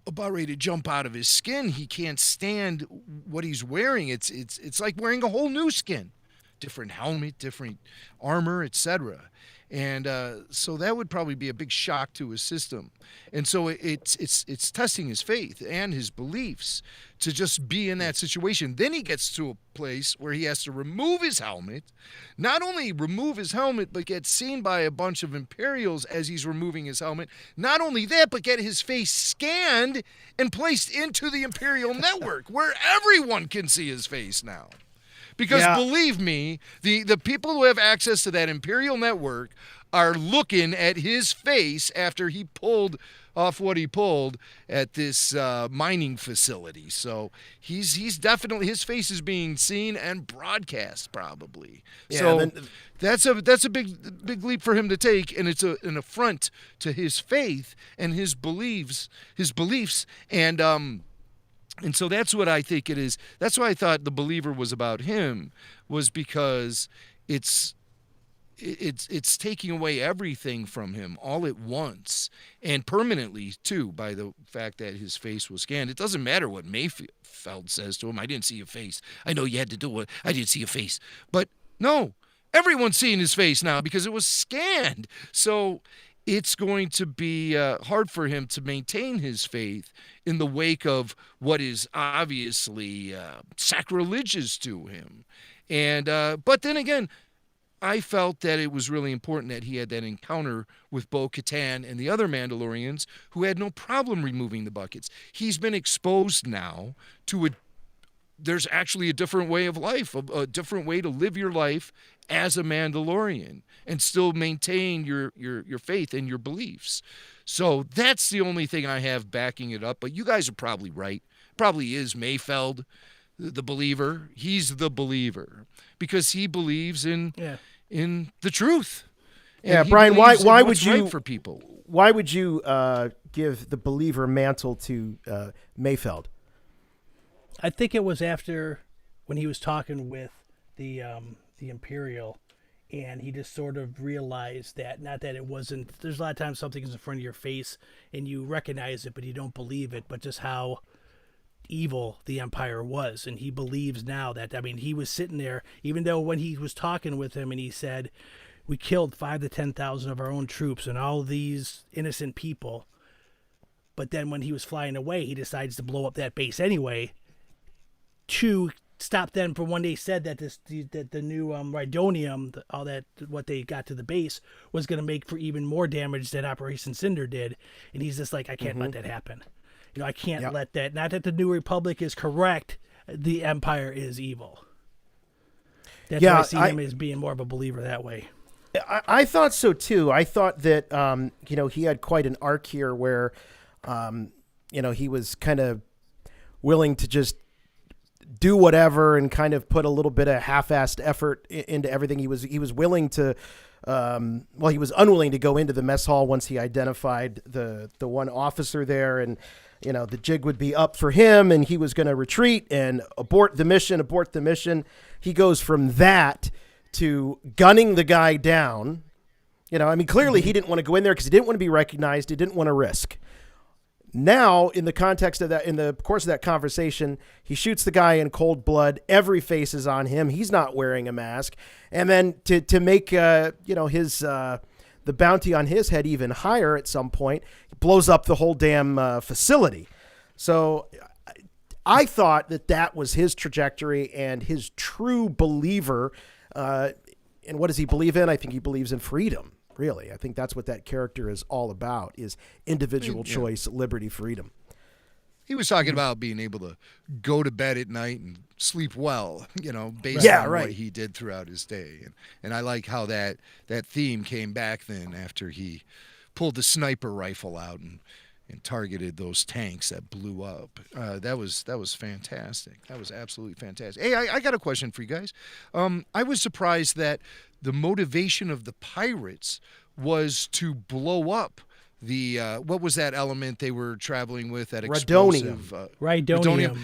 about ready to jump out of his skin. He can't stand what he's wearing. It's like wearing a whole new skin, different helmet, different armor, etc. And so that would probably be a big shock to his system. And so it's testing his faith and his beliefs to just be in that situation. Then he gets to a place where he has to remove his helmet. Not only remove his helmet, but get seen by a bunch of Imperials as he's removing his helmet. Not only that, but get his face scanned and placed into the Imperial network where everyone can see his face now. Because believe me, the people who have access to that Imperial network are looking at his face after he pulled off what he pulled at this mining facility. So he's definitely, his face is being seen and broadcast probably. Yeah, so that's a big leap for him to take, and it's an affront to his faith and his beliefs, and so that's what I think it is. That's why I thought The Believer was about him, was because it's taking away everything from him all at once and permanently too, by the fact that his face was scanned. It doesn't matter what Mayfeld says to him. I didn't see a face. I know you had to do it. I didn't see a face. But no, everyone's seeing his face now because it was scanned. So it's going to be hard for him to maintain his faith in the wake of what is obviously sacrilegious to him. And but then again, I felt that it was really important that he had that encounter with Bo-Katan and the other Mandalorians who had no problem removing the buckets. He's been exposed now to there's actually a different way of life, a different way to live your life as a Mandalorian and still maintain your faith and your beliefs. So that's the only thing I have backing it up. But you guys are probably right. Probably is Mayfeld, the believer. He's the believer because he believes in the truth. And Brian, why would you right for people? Why would you give the believer mantle to Mayfeld? I think it was after when he was talking with the Imperial, and he just sort of realized that, not that it wasn't, there's a lot of times something is in front of your face and you recognize it but you don't believe it, but just how evil the Empire was. And he believes now that, I mean, he was sitting there, even though when he was talking with him and he said, we killed 5,000 to 10,000 of our own troops and all these innocent people, but then when he was flying away, he decides to blow up that base anyway to stop them from when they said that the new Rhydonium, all that, what they got to the base was going to make for even more damage than Operation Cinder did. And he's just like, I can't let that happen. I can't let that, not that the New Republic is correct, the Empire is evil. That's why I see him as being more of a believer that way. I thought so too. I thought that he had quite an arc here where he was kind of willing to just do whatever and kind of put a little bit of half-assed effort into everything. He was willing to he was unwilling to go into the mess hall once he identified the one officer there, and the jig would be up for him and he was going to retreat and abort the mission. He goes from that to gunning the guy down. Clearly he didn't want to go in there because he didn't want to be recognized. He didn't want to risk. Now, in the context of that, in the course of that conversation, he shoots the guy in cold blood. Every face is on him. He's not wearing a mask. And then to make his the bounty on his head even higher at some point, he blows up the whole damn facility. So I thought that was his trajectory and his true believer. And what does he believe in? I think he believes in freedom. Really, I think that's what that character is all about: is individual choice, liberty, freedom. He was talking about being able to go to bed at night and sleep well, based on what he did throughout his day. And I like how that theme came back then after he pulled the sniper rifle out and targeted those tanks that blew up. That was fantastic. That was absolutely fantastic. Hey, I got a question for you guys. I was surprised that the motivation of the pirates was to blow up the what was that element they were traveling with? That explosive Rhydonium.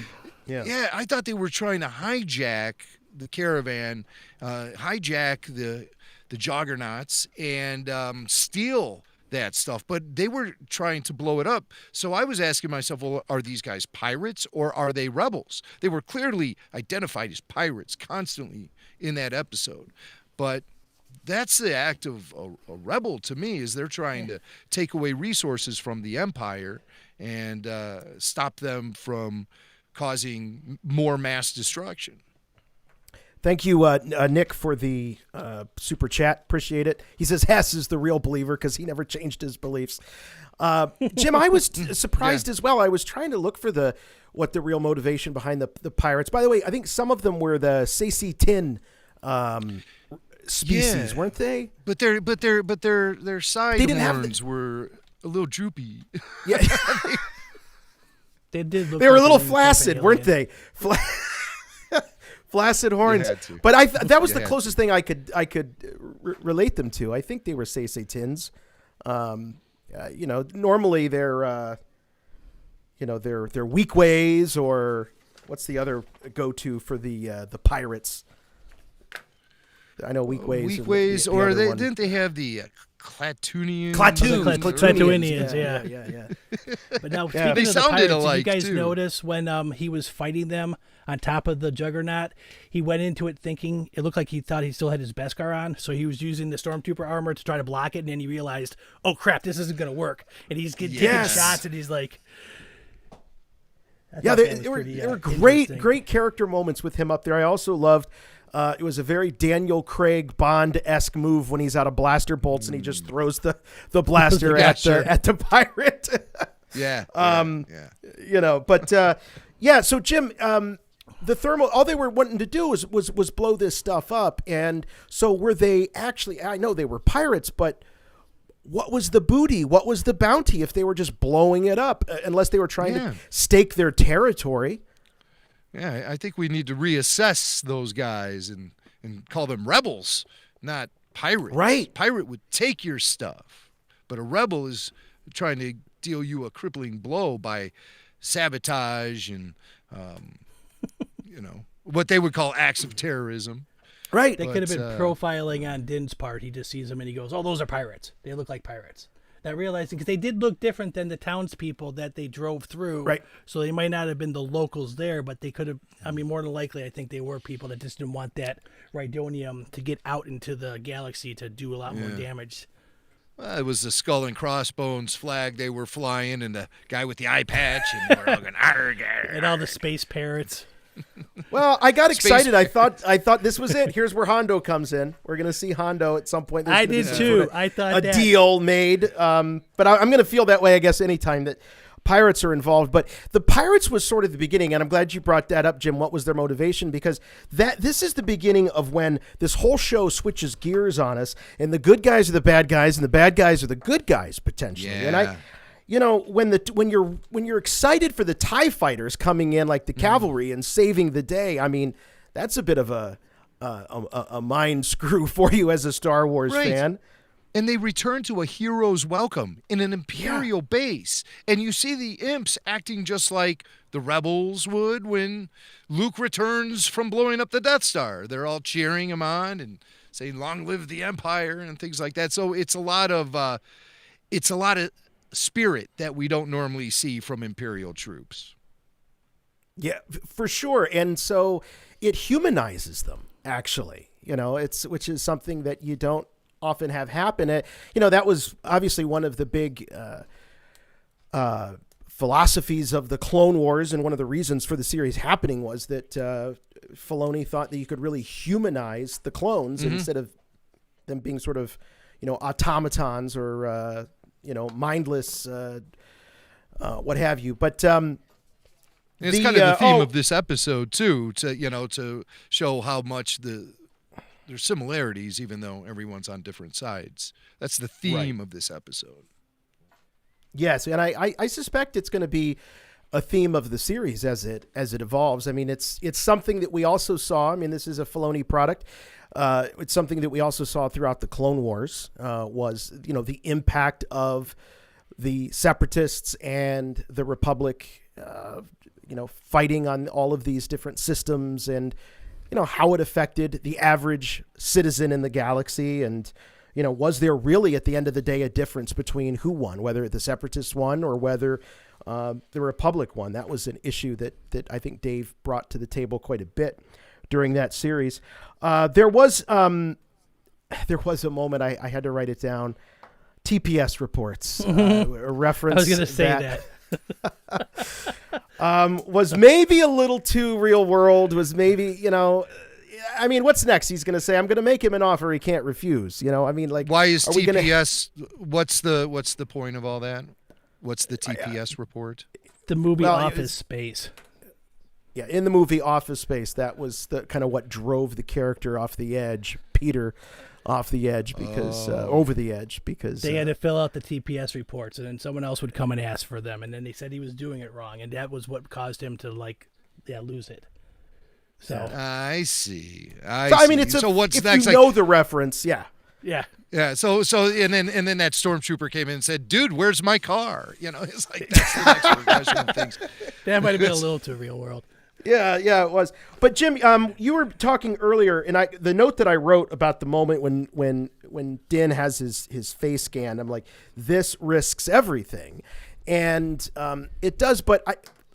Yeah, I thought they were trying to hijack the caravan, hijack the juggernauts, and steal that stuff, but they were trying to blow it up. So I was asking myself, well, are these guys pirates or are they rebels? They were clearly identified as pirates constantly in that episode. But that's the act of a rebel to me, is they're trying to take away resources from the Empire and stop them from causing more mass destruction. Thank you, Nick, for the super chat. Appreciate it. He says Hess is the real believer because he never changed his beliefs. Jim, I was surprised as well. I was trying to look for what the real motivation behind the pirates. By the way, I think some of them were the Saesee-Tin species, weren't they? But their side horns were a little droopy. Yeah, they did. They were a little flaccid, weren't they? Flaccid horns, but that was the closest thing I could relate them to. I think they were Saesee-Tins. Normally they're their weak ways, or what's the other go-to for the pirates? I know weak ways. Weak ways, or didn't they have the Klatooinians? Klatooinians, yeah. But now, speaking they of the sounded pirates, alike, did you guys too. notice when he was fighting them on top of the Juggernaut, he went into it thinking, it looked like he thought he still had his Beskar on, so he was using the Stormtrooper armor to try to block it, and then he realized, oh crap, this isn't going to work. And he's taking shots, and he's like... There were great character moments with him up there. I also loved... it was a very Daniel Craig Bond-esque move when he's out of blaster bolts and he just throws the blaster at the pirate. So Jim, the thermal, all they were wanting to do was blow this stuff up. And so were they actually, I know they were pirates, but what was the booty? What was the bounty if they were just blowing it up, unless they were trying to stake their territory? Yeah, I think we need to reassess those guys and call them rebels, not pirates. Right. Pirate would take your stuff, but a rebel is trying to deal you a crippling blow by sabotage and, what they would call acts of terrorism. Right. They could have been profiling on Din's part. He just sees them and he goes, oh, those are pirates. They look like pirates. Not realizing, because they did look different than the townspeople that they drove through. Right. So they might not have been the locals there, but they could have, more than likely, I think they were people that just didn't want that Rhydonium to get out into the galaxy to do a lot more damage. Well, it was the skull and crossbones flag they were flying, and the guy with the eye patch, and they were all going, arg, arg. And all the space parrots. Well, I got excited. I thought this was it. Here's where Hondo comes in. We're going to see Hondo at some point. I did too. I thought a deal made. But I'm going to feel that way, I guess, anytime that. pirates are involved. But the pirates was sort of the beginning, and I'm glad you brought that up, Jim. What was their motivation? Because this is the beginning of when this whole show switches gears on us, and the good guys are the bad guys, and the bad guys are the good guys potentially. Yeah. And when you're excited for the TIE fighters coming in like the cavalry and saving the day, I mean, that's a bit of a mind screw for you as a Star Wars fan. And they return to a hero's welcome in an Imperial base. And you see the imps acting just like the rebels would when Luke returns from blowing up the Death Star. They're all cheering him on and saying, "Long live the Empire," and things like that. So it's a lot of spirit that we don't normally see from Imperial troops. Yeah, for sure. And so it humanizes them, actually, which is something that you don't often have happen. That was obviously one of the big philosophies of the Clone Wars, and one of the reasons for the series happening was that Filoni thought that you could really humanize the clones instead of them being sort of, automatons or, mindless, what have you. But it's kind of the theme of this episode too, to show how much there's similarities, even though everyone's on different sides. That's the theme of this episode. Yes, and I suspect it's going to be a theme of the series as it evolves. I mean, it's something that we also saw. I mean, this is a Filoni product. It's something that we also saw throughout the Clone Wars. Was the impact of the Separatists and the Republic, fighting on all of these different systems, and how it affected the average citizen in the galaxy, and was there really at the end of the day a difference between who won, whether the Separatists won or whether the Republic won? That was an issue that I think Dave brought to the table quite a bit during that series. There was a moment I had to write it down. TPS reports, a reference. I was going to say that. Was maybe a little too real world, was maybe, I mean, what's next? He's going to say, "I'm going to make him an offer he can't refuse." I mean, like, why is TPS? What's the point of all that? What's the TPS report? The movie Office Space. Yeah, in the movie Office Space, that was the kind of what drove the character off the edge, Peter off the edge, because over the edge, because they had to fill out the TPS reports, and then someone else would come and ask for them, and then they said he was doing it wrong, and that was what caused him to lose it. So I see. I mean, so what's if next? You know the reference, yeah. So and then that stormtrooper came in and said, "Dude, where's my car?" It's like that's the next progression of things. That might have been a little too real world. Yeah, it was. But Jim, you were talking earlier, and the note that I wrote about the moment when Din has his face scanned, I'm like, this risks everything, and it does. But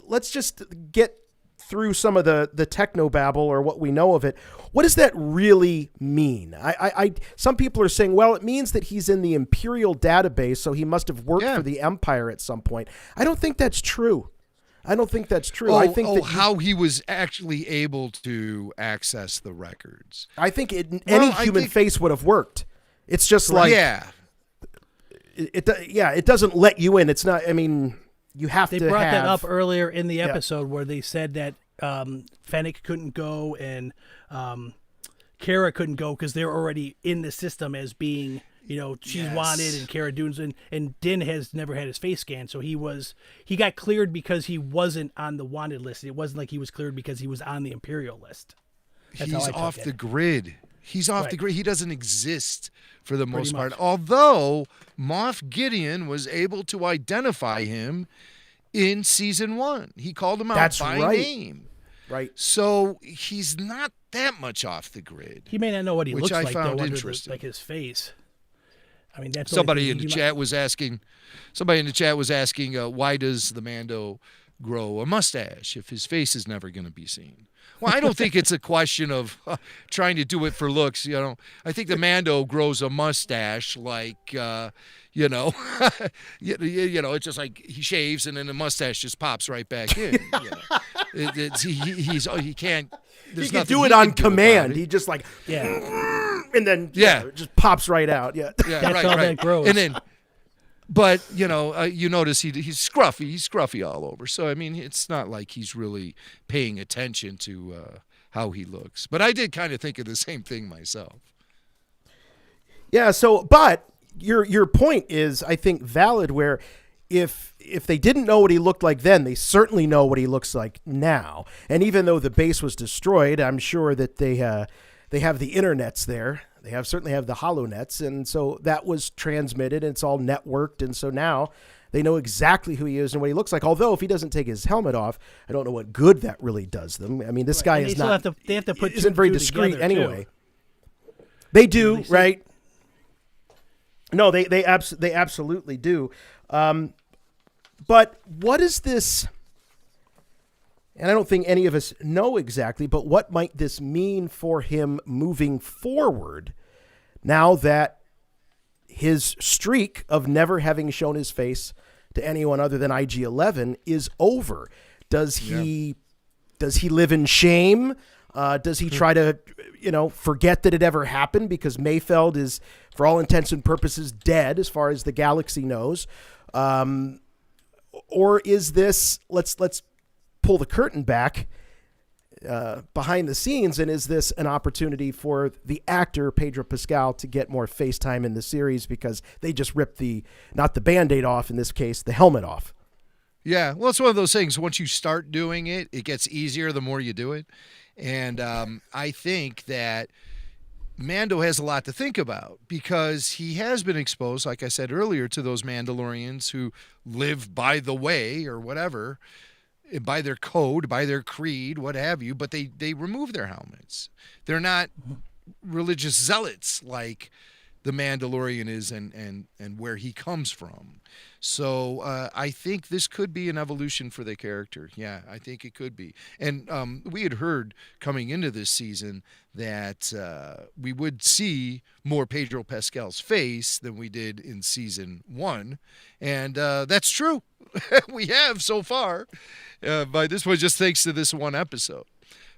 let's just get through some of the techno babble, or what we know of it. What does that really mean? Some people are saying, well, it means that he's in the Imperial database, so he must have worked for the Empire at some point. I don't think that's true. I think how he was actually able to access the records. I think any human face would have worked. It's just like it doesn't let you in. It's not. I mean, you have to. They brought that up earlier in the episode where they said that Fennec couldn't go and Kara couldn't go because they're already in the system as being. She's wanted, and Cara Dune's, and Din has never had his face scanned, so he got cleared because he wasn't on the wanted list. It wasn't like he was cleared because he was on the Imperial list. He's off the grid. He's off the grid. He doesn't exist for the most part. Although Moff Gideon was able to identify him in season 1. He called him out by name. Right. So he's not that much off the grid. He may not know what he looks like, found though, interesting. like his face. I mean, that's somebody in the chat was asking. Somebody in the chat was asking, why does the Mando grow a mustache if his face is never going to be seen? Well, I don't think it's a question of trying to do it for looks. I think the Mando grows a mustache like, it's just like he shaves and then the mustache just pops right back in. He can't. He can do it on command. He just like and then it just pops right out. Yeah, that's how that grows. And then But you notice he's scruffy. He's scruffy all over. So I mean, it's not like he's really paying attention to how he looks. But I did kind of think of the same thing myself. Yeah. So, but your point is, I think, valid. Where if they didn't know what he looked like then, they certainly know what he looks like now. And even though the base was destroyed, I'm sure that they have the internets there. They certainly have the HoloNets, and so that was transmitted, and it's all networked, and so now they know exactly who he is and what he looks like. Although if he doesn't take his helmet off, I don't know what good that really does them. I mean, this guy is not. They have to put isn't very discreet anyway. Too. They do, right? No, they absolutely do. But what is this? And I don't think any of us know exactly, but what might this mean for him moving forward now that his streak of never having shown his face to anyone other than IG-11 is over? Does he live in shame? Does he try to, forget that it ever happened because Mayfeld is, for all intents and purposes, dead as far as the galaxy knows? Or is this, let's pull the curtain back behind the scenes, and is this an opportunity for the actor Pedro Pascal to get more face time in the series because they just ripped not the Band-Aid off, in this case, the helmet off? Yeah, well, it's one of those things. Once you start doing it, it gets easier the more you do it. And I think that Mando has a lot to think about because he has been exposed, like I said earlier, to those Mandalorians who live by the way or whatever, by their code, by their creed, what have you, but they remove their helmets. They're not religious zealots like the Mandalorian is and where he comes from. So I think this could be an evolution for the character. Yeah, I think it could be. And we had heard coming into this season that we would see more Pedro Pascal's face than we did in season 1. And that's true. We have so far. By this point, just thanks to this one episode.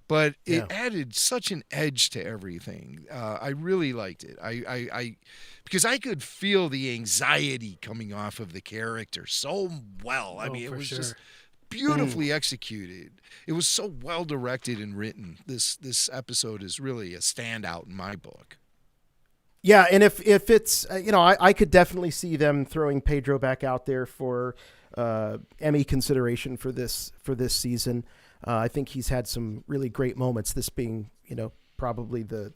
But it added such an edge to everything. I really liked it. I because I could feel the anxiety coming off of the character so well. I mean, it was just beautifully executed. It was so well directed and written. This episode is really a standout in my book. Yeah, and if it's I could definitely see them throwing Pedro back out there for Emmy consideration for this season. I think he's had some really great moments, this being, probably the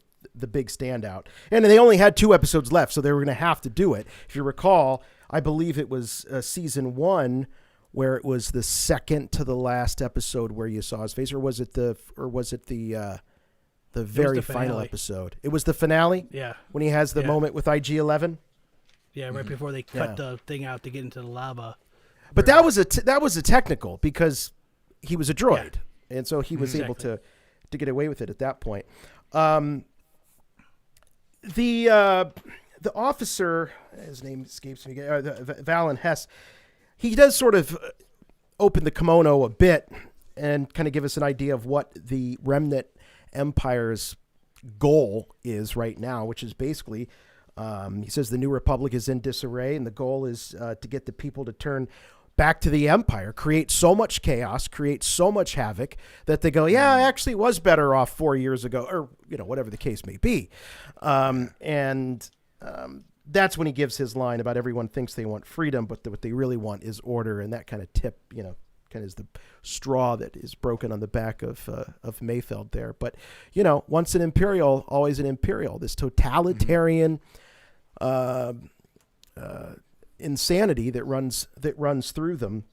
big standout. And they only had 2 episodes left, so they were going to have to do it. If you recall, I believe it was season 1 where it was the second to the last episode where you saw his face, or was it the very final episode? It was the finale? Yeah. When he has the moment with IG-11? Yeah, right before they cut the thing out to get into the lava. But that was a technical because he was a droid, and so he was able to get away with it at that point. The officer, his name escapes me, Valen Hess, he does sort of open the kimono a bit and kind of give us an idea of what the Remnant Empire's goal is right now, which is basically, he says the New Republic is in disarray, and the goal is to get the people to turn back to the Empire, create so much chaos, create so much havoc that they go, yeah, I actually was better off 4 years ago, or whatever the case may be. And that's when he gives his line about everyone thinks they want freedom, but what they really want is order, and that kind of tip, kind of is the straw that is broken on the back of Mayfeld there. But once an Imperial, always an Imperial. This totalitarian insanity that runs through them.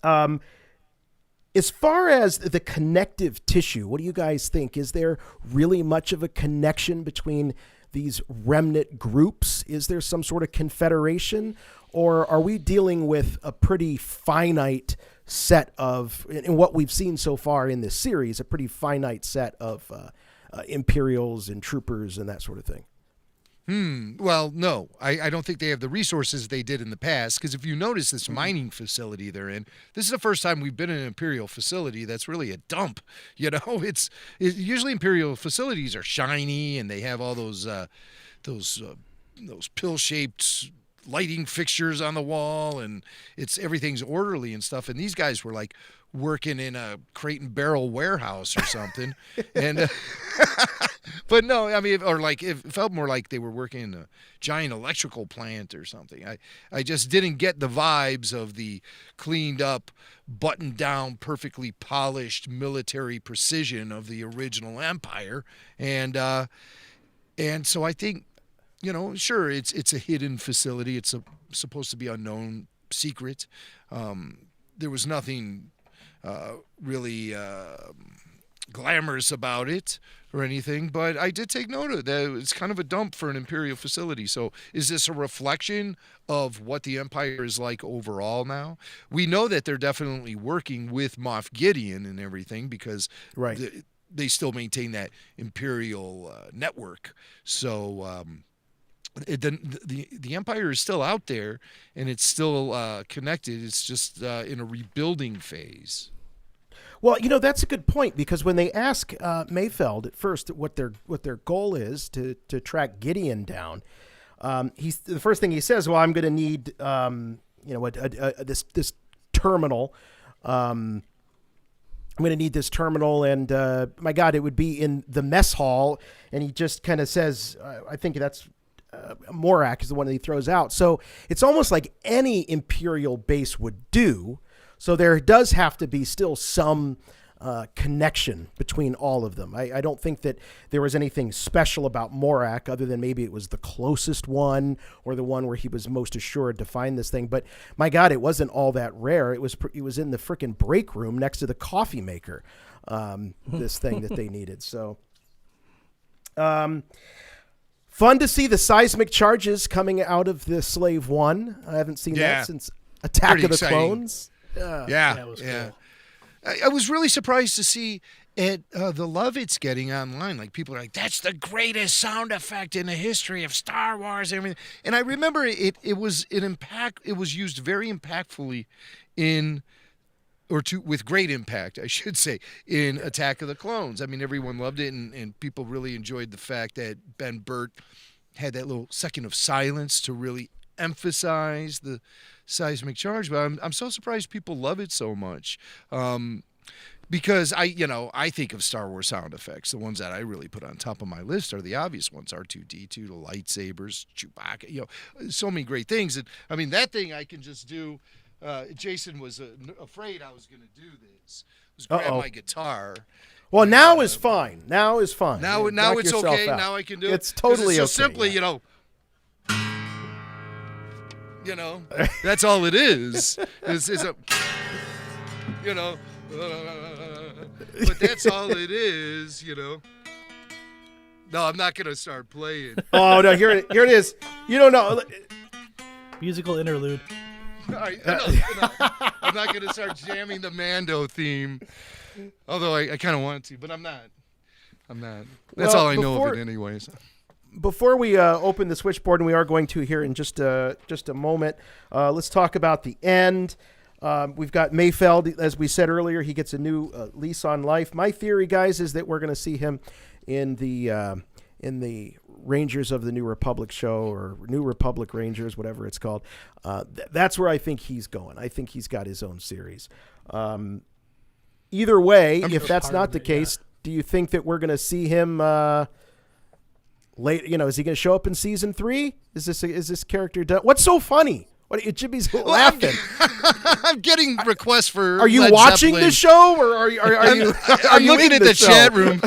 As far as the connective tissue, what do you guys think? Is there really much of a connection between these remnant groups? Is there some sort of confederation, or are we dealing with a pretty finite set of, in what we've seen so far in this series, a pretty finite set of Imperials and troopers and that sort of thing? Well, no, I don't think they have the resources they did in the past, because if you notice this mining facility they're in, this is the first time we've been in an Imperial facility that's really a dump. It's usually Imperial facilities are shiny and they have all those pill-shaped lighting fixtures on the wall, and everything's orderly and stuff. And these guys were like working in a crate and barrel warehouse or something. And but no, I mean, or like it felt more like they were working in a giant electrical plant or something. I just didn't get the vibes of the cleaned up, buttoned down, perfectly polished military precision of the original Empire. And so I think, sure, it's a hidden facility. It's supposed to be unknown, secret. There was nothing really glamorous about it or anything, but I did take note of that. It's kind of a dump for an Imperial facility. So is this a reflection of what the Empire is like overall now? We know that they're definitely working with Moff Gideon and everything because they still maintain that Imperial network. So the Empire is still out there, and it's still connected. It's just in a rebuilding phase. Well, that's a good point, because when they ask Mayfeld at first what their goal is to track Gideon down, the first thing he says, "Well, I'm going to need this terminal. I'm going to need this terminal, and my God, it would be in the mess hall." And he just kind of says, "I think that's." Morak is the one that he throws out. So it's almost like any Imperial base would do. So there does have to be still some connection between all of them. I don't think that there was anything special about Morak other than maybe it was the closest one or the one where he was most assured to find this thing. But my God, it wasn't all that rare. It was in the frickin' break room next to the coffee maker, this thing that they needed. So fun to see the seismic charges coming out of the Slave One. I haven't seen that since Attack Pretty of the exciting. Clones. That was cool. I was really surprised to see it, the love it's getting online. Like, people are like, that's the greatest sound effect in the history of Star Wars and everything. And I remember it was used very impactfully with great impact, I should say, in Attack of the Clones. I mean, everyone loved it, and people really enjoyed the fact that Ben Burtt had that little second of silence to really emphasize the seismic charge. But I'm so surprised people love it so much. Because I think of Star Wars sound effects. The ones that I really put on top of my list are the obvious ones: R2-D2, the lightsabers, Chewbacca. So many great things. And I mean, that thing I can just do. Jason was afraid I was going to do this. Was grab my guitar. Well, now is fine. Now is fine. Now Knock it's yourself okay. out. Now I can do it. It's totally it's so okay. simply, that's all it is. Is a, but that's all it is. No, I'm not going to start playing. Oh no, here it is. You don't know. Musical interlude. All right, no, I'm not going to start jamming the Mando theme, although I kind of want to, but I'm not. That's all I know of it anyways. Before we open the switchboard, and we are going to here in just a moment, let's talk about the end. We've got Mayfeld, as we said earlier. He gets a new lease on life. My theory, guys, is that we're going to see him in the Rangers of the New Republic show, or New Republic Rangers, whatever it's called. That's where I think he's going. I think he's got his own series. Either way, if that's not the case, do you think that we're going to see him late? Is he going to show up in season 3? Is this character done? What's so funny? Jimmy's laughing. I'm getting requests for. Are you Led watching Zeppelin. the show, or are you? I'm looking at the chat room.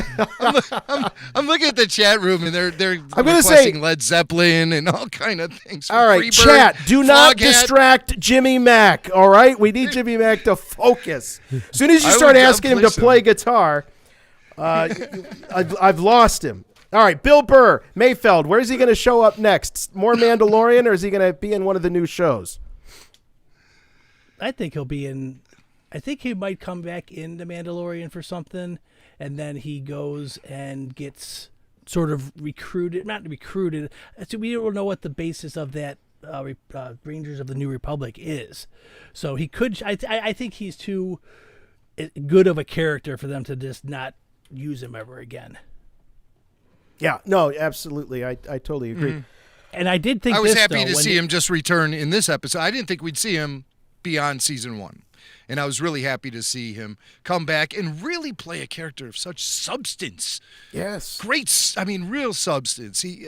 I'm looking at the chat room, and they're requesting Led Zeppelin and all kind of things. All right, chat. Do not distract Jimmy Mack. All right, we need Jimmy Mack to focus. As soon as you start asking him to play guitar, I've lost him. All right, Bill Burr, Mayfeld, where is he going to show up next? More Mandalorian, or is he going to be in one of the new shows? I think he'll be in. I think he might come back into Mandalorian for something, and then he goes and gets sort of recruited. Not recruited. So we don't know what the basis of that Rangers of the New Republic is. So he could. I think he's too good of a character for them to just not use him ever again. Yeah, no, absolutely. I totally agree. And I did think I was this, happy though, to when see him just return in this episode. I didn't think we'd see him beyond season 1. And I was really happy to see him come back and really play a character of such substance. Yes. Real substance. He,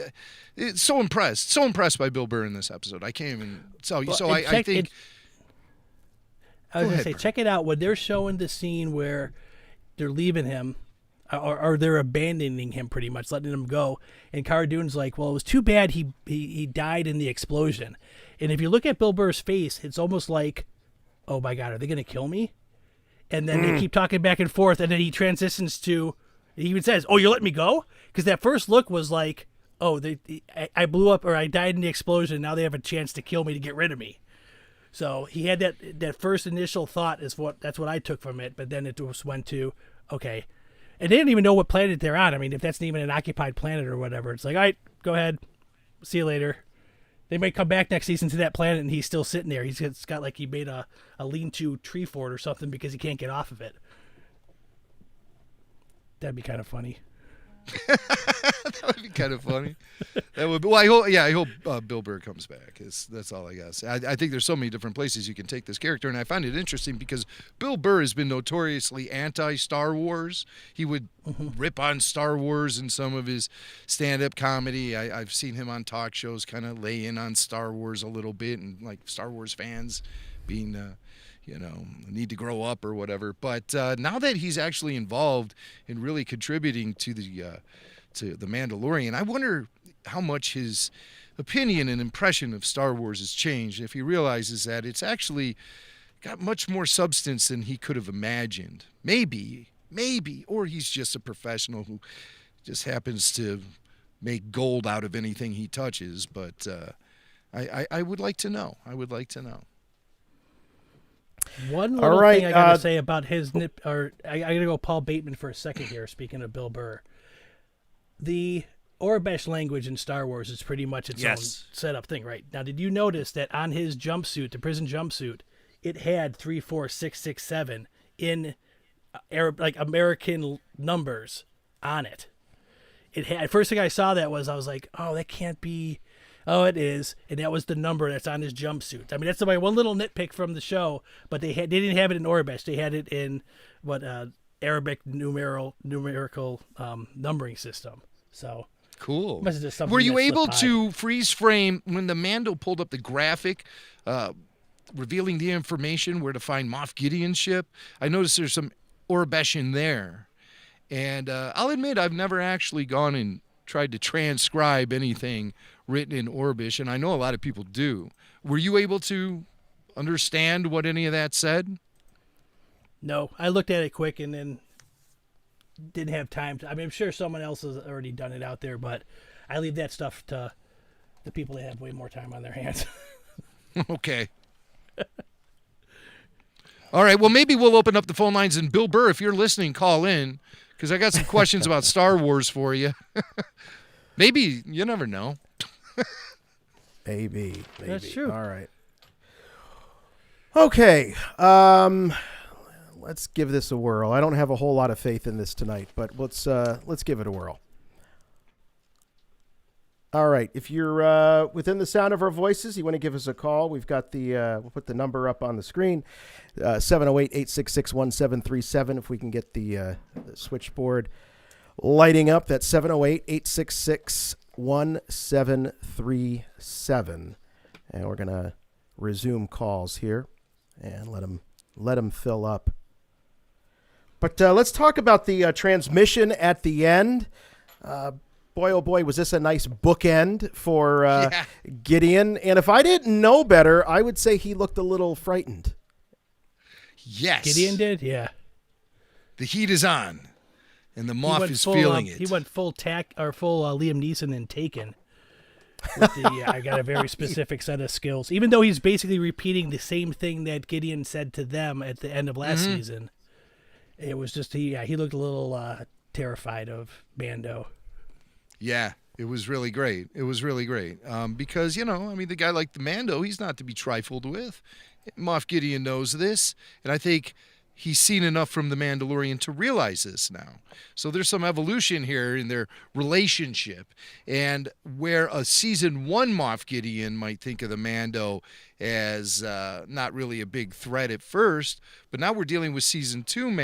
so impressed by Bill Burr in this episode. I can't even tell you. So I think. I was going to say, check it out when they're showing the scene where they're leaving him, or they're abandoning him, pretty much letting him go. And Cara Dune's like, "Well, it was too bad he died in the explosion." And if you look at Bill Burr's face, it's almost like, oh my God, are they going to kill me? And then they keep talking back and forth, and then he transitions to, he even says, "Oh, you're letting me go?" Because that first look was like, oh, I blew up, or I died in the explosion. Now they have a chance to kill me to get rid of me. So he had that first initial thought that's what I took from it. But then it just went to, okay. And they didn't even know what planet they're on. I mean, if that's not even an occupied planet or whatever, it's like, all right, go ahead. See you later. They might come back next season to that planet, and he's still sitting there. It's got like he made a lean-to tree fort or something because he can't get off of it. That'd be kind of funny. That would be kind of funny. That would be, well, I hope Bill Burr comes back. That's all I got. I think there's so many different places you can take this character, and I find it interesting because Bill Burr has been notoriously anti-Star Wars. He would rip on Star Wars in some of his stand-up comedy. I've seen him on talk shows kind of lay in on Star Wars a little bit, and like Star Wars fans being need to grow up or whatever. But now that he's actually involved in really contributing to the Mandalorian, I wonder how much his opinion and impression of Star Wars has changed if he realizes that it's actually got much more substance than he could have imagined. Maybe, or he's just a professional who just happens to make gold out of anything he touches. But I would like to know. One little thing I got to say about his I got to go Paul Bateman for a second here, speaking of Bill Burr. The Orabesh language in Star Wars is pretty much its own setup thing, right? Now, did you notice that on his jumpsuit, the prison jumpsuit, it had 3, 4, 6, 6, 7 in Arab, like American numbers on it? It had. First thing I saw I was like, oh, that can't be. Oh, it is, and that was the number that's on his jumpsuit. I mean, that's my one little nitpick from the show, but they didn't have it in Orabesh. They had it in Arabic numerical numbering system. So cool. Just Were you able to freeze frame when the Mando pulled up the graphic, revealing the information where to find Moff Gideon's ship? I noticed there's some Orabesh in there, and I'll admit I've never actually gone and tried to transcribe anything written in Orabesh, and I know a lot of people do. Were you able to understand what any of that said? No, I looked at it quick and then didn't have time to. I mean, I'm sure someone else has already done it out there, but I leave that stuff to the people that have way more time on their hands. Okay. All right, well, maybe we'll open up the phone lines, and Bill Burr, if you're listening, call in, because I got some questions about Star Wars for you. Maybe, you never know. Maybe. That's true. All right. Okay. Let's give this a whirl. I don't have a whole lot of faith in this tonight, but let's give it a whirl. All right. If you're within the sound of our voices, you want to give us a call, we've got we'll put the number up on the screen, 708-866-1737. If we can get the switchboard lighting up, that's 708-866-1737. And we're going to resume calls here and let them fill up. But let's talk about the transmission at the end. Boy, oh boy, was this a nice bookend for Gideon. And if I didn't know better, I would say he looked a little frightened. Yes. Gideon did? Yeah. The heat is on, and the Moff is feeling it. He went full Liam Neeson in Taken. With I got a very specific set of skills. Even though he's basically repeating the same thing that Gideon said to them at the end of last season. It was just, he looked a little terrified of Mando. Yeah, it was really great. Because, the guy like the Mando, he's not to be trifled with. Moff Gideon knows this, and I think he's seen enough from the Mandalorian to realize this now. So there's some evolution here in their relationship. And where a season 1 Moff Gideon might think of the Mando as not really a big threat at first, but now we're dealing with season 2 of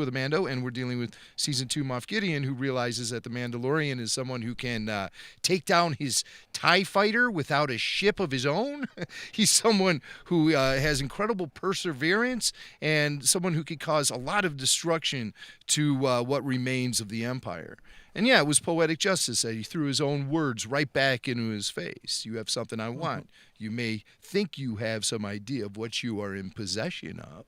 the Mando, and we're dealing with season 2 Moff Gideon, who realizes that the Mandalorian is someone who can take down his TIE fighter without a ship of his own. He's someone who has incredible perseverance and someone who could cause a lot of destruction to what remains of the Empire. And yeah, it was poetic justice that he threw his own words right back into his face. You have something I want. You may think you have some idea of what you are in possession of,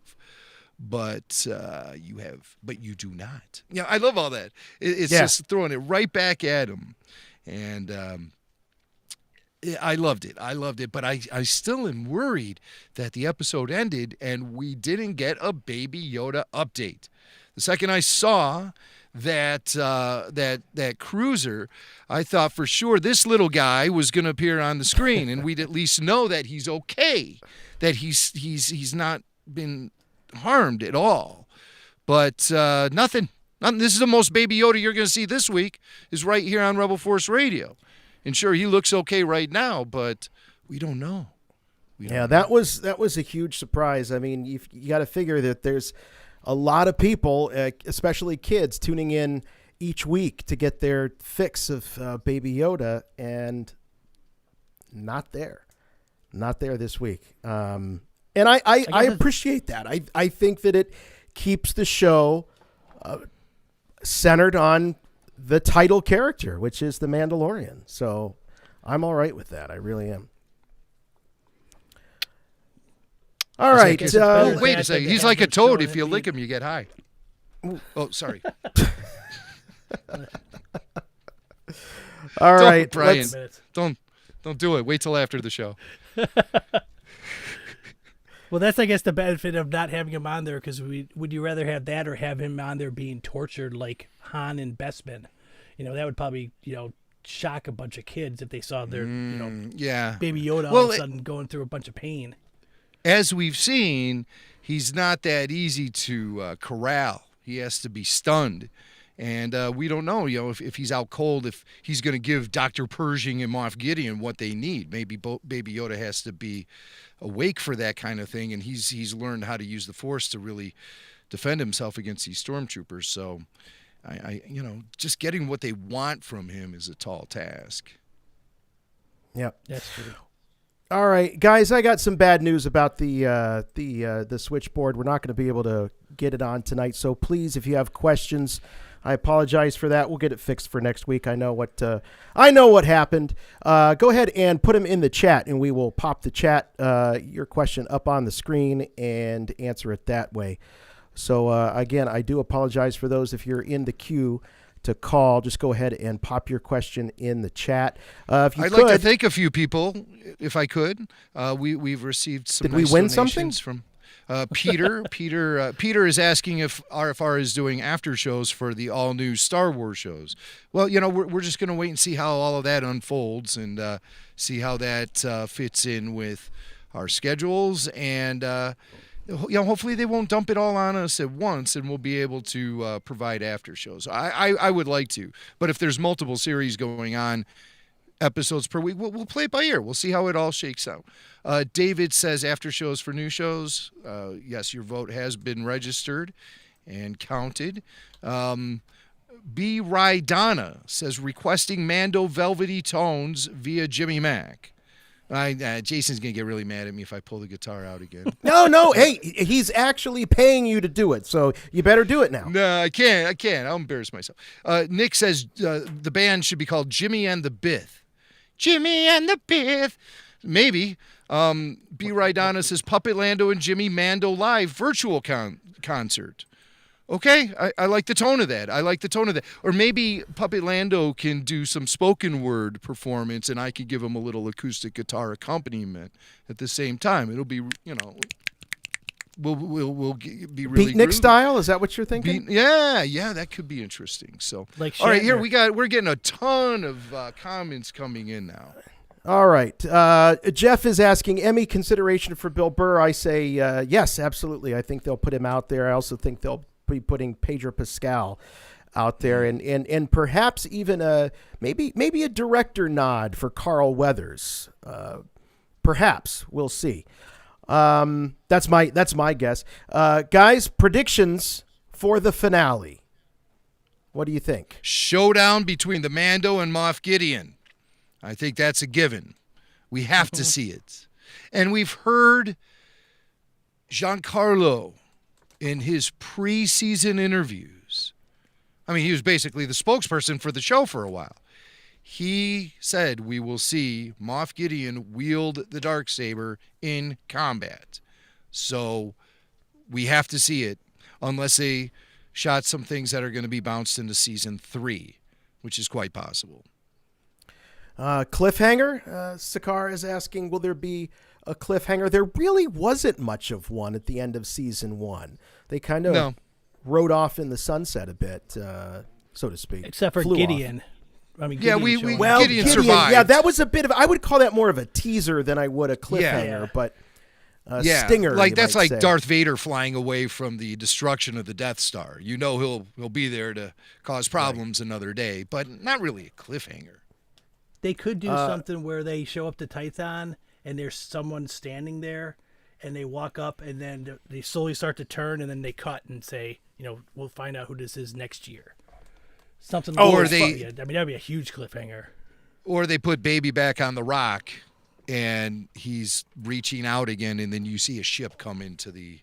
but you do not. Yeah, I love all that. It's just throwing it right back at him, and I loved it. But I still am worried that the episode ended and we didn't get a Baby Yoda update. The second I saw that cruiser, I thought for sure this little guy was going to appear on the screen, and we'd at least know that he's okay, that he's not been harmed at all. But nothing. This is the most Baby Yoda you're going to see this week, is right here on Rebel Force Radio. And sure, he looks okay right now, but we don't know. That was a huge surprise. I mean, you got to figure that there's a lot of people, especially kids, tuning in each week to get their fix of Baby Yoda, and not there this week. And I appreciate that. I think that it keeps the show centered on the title character, which is the Mandalorian. So I'm all right with that. I really am. All right. Wait a second. He's like a toad. If you lick him, you get high. Oh, sorry. All right, Brian. Don't do it. Wait till after the show. Well, that's, I guess, the benefit of not having him on there, because would you rather have that or have him on there being tortured like Han and Bespin? That would probably, shock a bunch of kids if they saw their, Baby Yoda all of a sudden going through a bunch of pain. As we've seen, he's not that easy to corral. He has to be stunned. And we don't know, if he's out cold, if he's going to give Dr. Pershing and Moff Gideon what they need. Maybe Baby Yoda has to be awake for that kind of thing, and he's learned how to use the Force to really defend himself against these stormtroopers. So, I just getting what they want from him is a tall task. Yep, that's true. All right, guys, I got some bad news about the switchboard. We're not going to be able to get it on tonight, so please, if you have questions, I apologize for that. We'll get it fixed for next week. I know what happened. Go ahead and put them in the chat, and we will pop the chat your question up on the screen and answer it that way. So again, I do apologize for those. If you're in the queue to call, just go ahead and pop your question in the chat. I'd like to thank a few people, if I could. We've received some. Did we win something from Peter? Peter is asking if RFR is doing after shows for the all new Star Wars shows. Well, we're just going to wait and see how all of that unfolds and see how that fits in with our schedules, and hopefully they won't dump it all on us at once, and we'll be able to provide after shows. I would like to, but if there's multiple series going on, episodes per week, we'll play it by ear. We'll see how it all shakes out. David says after shows for new shows. Yes, your vote has been registered and counted. B. Rydana says requesting Mando velvety tones via Jimmy Mac. Jason's going to get really mad at me if I pull the guitar out again. No. Hey, he's actually paying you to do it, so you better do it now. No, I can't. I'll embarrass myself. Nick says the band should be called Jimmy and the Bith. Jimmy and the Bith. Maybe. B. Rydana says Puppet Lando and Jimmy Mando live virtual concert. Okay, I like the tone of that. Or maybe Puppet Lando can do some spoken word performance, and I could give him a little acoustic guitar accompaniment at the same time. It'll be, we'll be really Beatnik groovy. style. Is that what you're thinking? Yeah, that could be interesting. So, like all right, here we're getting a ton of comments coming in now. All right. Jeff is asking Emmy consideration for Bill Burr. I say yes, absolutely. I think they'll put him out there. I also think they'll be putting Pedro Pascal out there, and perhaps even maybe a director nod for Carl Weathers. Perhaps we'll see. That's my guess. Guys, predictions for the finale. What do you think? Showdown between the Mando and Moff Gideon. I think that's a given. We have to see it. And we've heard Giancarlo in his preseason interviews. I mean, he was basically the spokesperson for the show for a while. He said we will see Moff Gideon wield the Darksaber in combat. So we have to see it unless they shot some things that are going to be bounced into season 3, which is quite possible. Cliffhanger? Sakar is asking, will there be a cliffhanger? There really wasn't much of one at the end of season 1. They kind of rode off in the sunset a bit, so to speak. Except for Gideon. Off. I mean, Gideon survived. Yeah, that was a bit of, I would call that more of a teaser than I would a cliffhanger, but stinger. Like that's like say. Darth Vader flying away from the destruction of the Death Star. You know he'll be there to cause problems another day, but not really a cliffhanger. They could do something where they show up to Tython and there's someone standing there and they walk up and then they slowly start to turn and then they cut and say, we'll find out who this is next year. Something like that. I mean, that'd be a huge cliffhanger. Or they put Baby back on the rock and he's reaching out again and then you see a ship come into the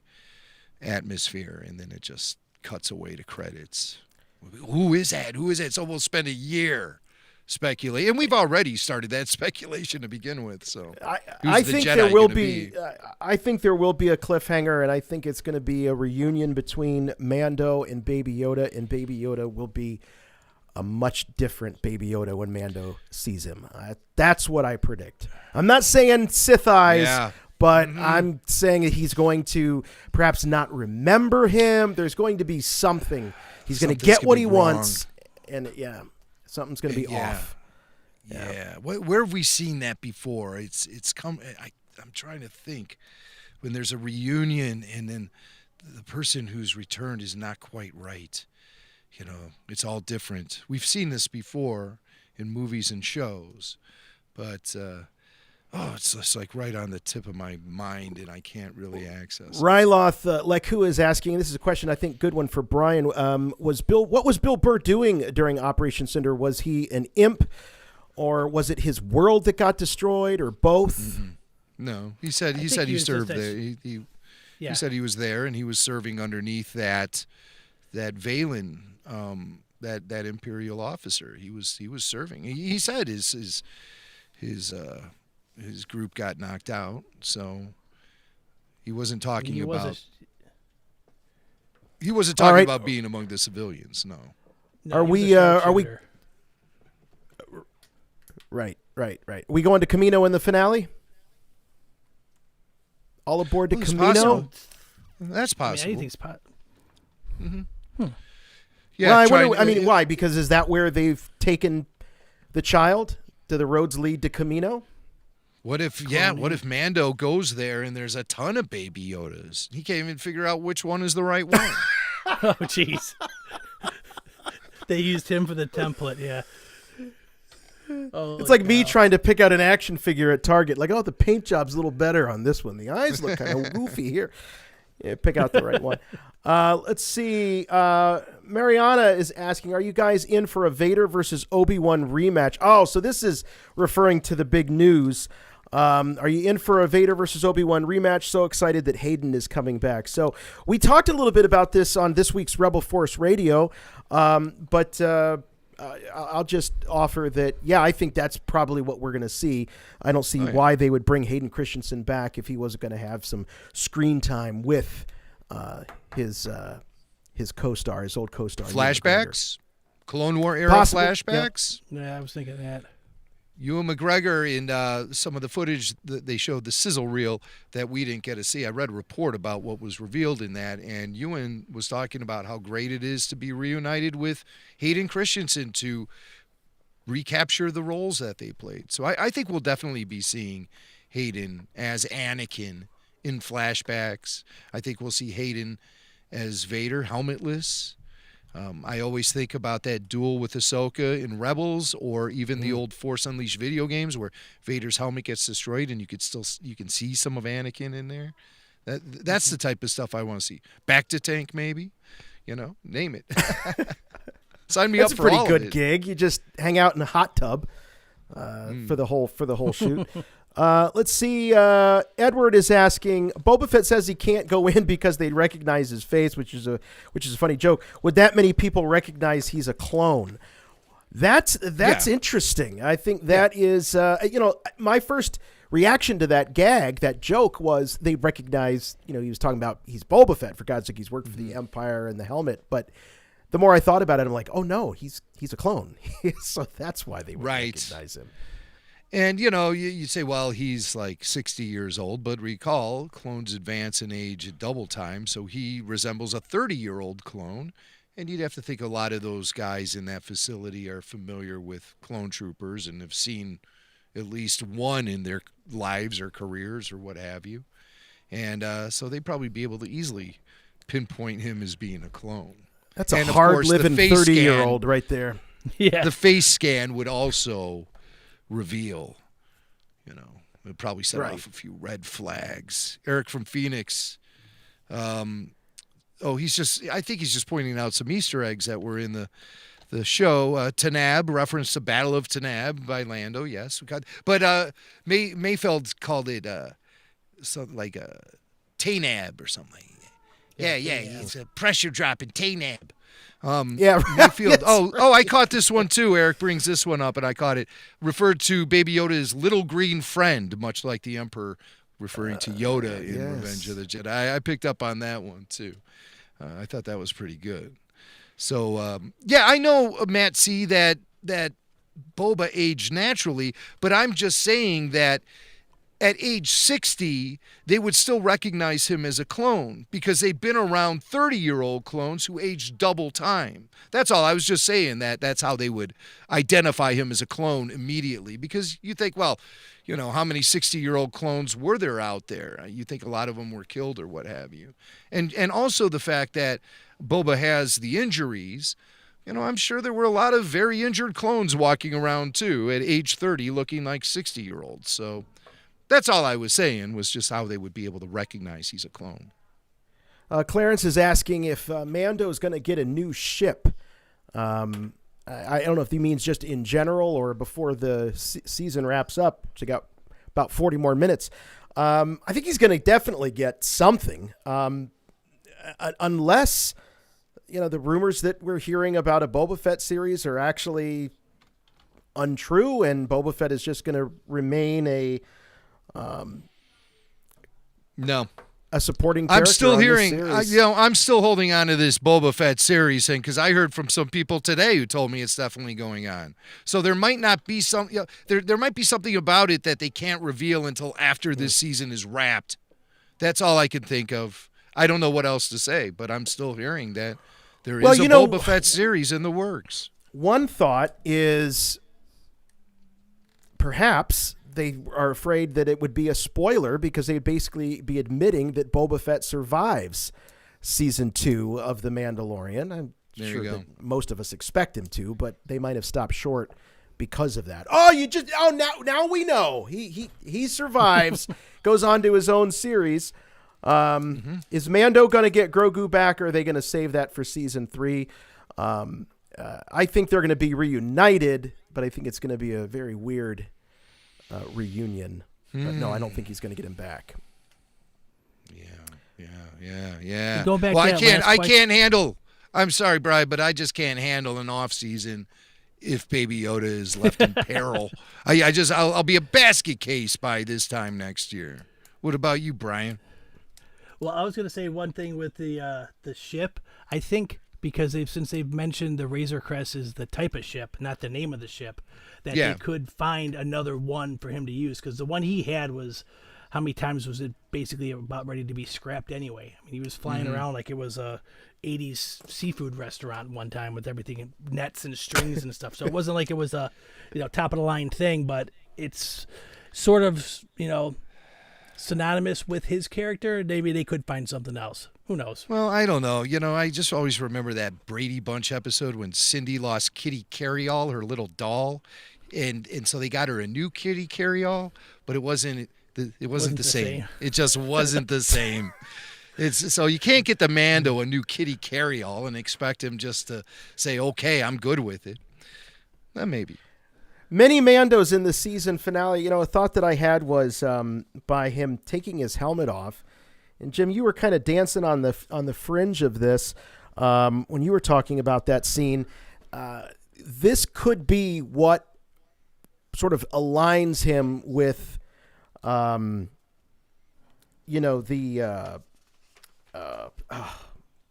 atmosphere and then it just cuts away to credits. Who is that? So we'll spend a year speculating. And we've already started that speculation to begin with. So I think there will be I think there will be a cliffhanger, and I think it's going to be a reunion between Mando and Baby Yoda, and Baby Yoda will be a much different Baby Yoda when Mando sees him. That's what I predict. I'm not saying Sith eyes, but I'm saying that he's going to perhaps not remember him. There's going to be something. He's going to get what he wants, and something's going to be off. Yeah. Where have we seen that before? It's come. I'm trying to think. When there's a reunion and then the person who's returned is not quite right. It's all different. We've seen this before in movies and shows, but it's just like right on the tip of my mind, and I can't really access it. Ryloth Leku is asking, this is a question I think good one for Brian. What was Bill Burr doing during Operation Cinder? Was he an imp, or was it his world that got destroyed, or both? Mm-hmm. No, he said he served there. He said he was there and he was serving underneath that Valen, that Imperial officer. He was serving. He said his group got knocked out, so he wasn't talking about about being among the civilians. No. Are we? Right. Are we going to Camino in the finale? All aboard to Camino. Possible. That's possible. I mean, anything's possible. Mm-hmm. Yeah. Well, why? Because is that where they've taken the child? Do the roads lead to Camino? What if Mando goes there and there's a ton of Baby Yodas? He can't even figure out which one is the right one. Oh, jeez. They used him for the template, yeah. It's like me trying to pick out an action figure at Target. Like, the paint job's a little better on this one. The eyes look kind of goofy here. Yeah, pick out the right one. Let's see. Mariana is asking, are you guys in for a Vader versus Obi-Wan rematch? Oh, so this is referring to the big news. Are you in for a Vader versus Obi-Wan rematch? So excited that Hayden is coming back. So we talked a little bit about this on this week's Rebel Force Radio, but I'll just offer that, I think that's probably what we're going to see. I don't see why they would bring Hayden Christensen back if he wasn't going to have some screen time with his co-star, his old co-star. Flashbacks? Clone War era flashbacks? Yeah, I was thinking that. Ewan McGregor in some of the footage that they showed, the sizzle reel that we didn't get to see. I read a report about what was revealed in that, and Ewan was talking about how great it is to be reunited with Hayden Christensen, to recapture the roles that they played. So I think we'll definitely be seeing Hayden as Anakin in flashbacks. I think we'll see Hayden as Vader, helmetless. I always think about that duel with Ahsoka in Rebels, or even the old Force Unleashed video games where Vader's helmet gets destroyed and you can see some of Anakin in there. That's the type of stuff I want to see. Back to tank, maybe. Name it. Sign me up for all of it. That's a pretty good gig. You just hang out in a hot tub for the whole shoot. Let's see. Edward is asking. Boba Fett says he can't go in because they recognize his face, which is a funny joke. Would that many people recognize he's a clone? That's interesting. I think that is. My first reaction to that gag, that joke, was they recognize. He was talking about he's Boba Fett. For God's sake, he's worked for the Empire and the helmet, but. The more I thought about it, I'm like, oh no, he's a clone. So that's why they would recognize him. And, you say, well, he's like 60 years old, but recall, clones advance in age at double time, so he resembles a 30-year-old clone. And you'd have to think a lot of those guys in that facility are familiar with clone troopers and have seen at least one in their lives or careers or what have you. And so they'd probably be able to easily pinpoint him as being a clone. That's a hard-living 30-year-old right there. Yeah. The face scan would also reveal, it probably set off a few red flags. Eric from Phoenix, I think he's just pointing out some Easter eggs that were in the show. Tanab, reference to Battle of Tanab by Lando, yes. But Mayfeld called it something like a Tanab or something. Yeah, it's a pressure drop in Tanab. Mayfield. Yes, I caught this one too. Eric brings this one up, and I caught it. Referred to Baby Yoda as little green friend, much like the Emperor referring to Yoda in Revenge of the Jedi. I picked up on that one too. I thought that was pretty good. So, I know, Matt C., that Boba aged naturally, but I'm just saying that at age 60, they would still recognize him as a clone because they've been around 30-year-old clones who aged double time. That's all. I was just saying that's how they would identify him as a clone immediately, because you think, well, how many 60-year-old clones were there out there? You think a lot of them were killed or what have you. And also the fact that Boba has the injuries. I'm sure there were a lot of very injured clones walking around too at age 30 looking like 60-year-olds. So that's all I was saying, was just how they would be able to recognize he's a clone. Clarence is asking if Mando is going to get a new ship. I don't know if he means just in general or before the season wraps up. So got about 40 more minutes. I think he's going to definitely get something, unless the rumors that we're hearing about a Boba Fett series are actually untrue, and Boba Fett is just going to remain a supporting character. I'm still hearing, I'm still holding on to this Boba Fett series thing, because I heard from some people today who told me it's definitely going on. So there might not be there might be something about it that they can't reveal until after this season is wrapped. That's all I can think of. I don't know what else to say, but I'm still hearing that there is a Boba Fett series in the works. One thought is perhaps they are afraid that it would be a spoiler, because they'd basically be admitting that Boba Fett survives season 2 of The Mandalorian. I'm sure that most of us expect him to, but they might have stopped short because of that. Now we know he survives, goes on to his own series. Is Mando going to get Grogu back, or are they going to save that for season 3? I think they're going to be reunited, but I think it's going to be a very weird reunion. But no, I don't think he's going to get him back. Yeah. Go back. Well, I can't handle. I'm sorry, Brian, but I just can't handle an off season if Baby Yoda is left in peril. I'll be a basket case by this time next year. What about you, Brian? Well, I was going to say one thing with the ship. I think because since they've mentioned the Razor Crest is the type of ship, not the name of the ship, that they could find another one for him to use, because the one he had was how many times was it basically about ready to be scrapped anyway? I mean, he was flying around like it was a 80s seafood restaurant one time with everything in nets and strings and stuff. So it wasn't like it was a, top of the line thing, but it's sort of, synonymous with his character. Maybe they could find something else. Who knows? Well, I don't know. I just always remember that Brady Bunch episode when Cindy lost Kitty Carryall, her little doll, and so they got her a new Kitty Carryall, but it wasn't the same. It just wasn't the same. So you can't get the Mando a new Kitty Carryall and expect him just to say, "Okay, I'm good with it." Maybe. Many Mandos in the season finale. A thought that I had was by him taking his helmet off. And Jim, you were kind of dancing on the fringe of this when you were talking about that scene. This could be what sort of aligns him with, the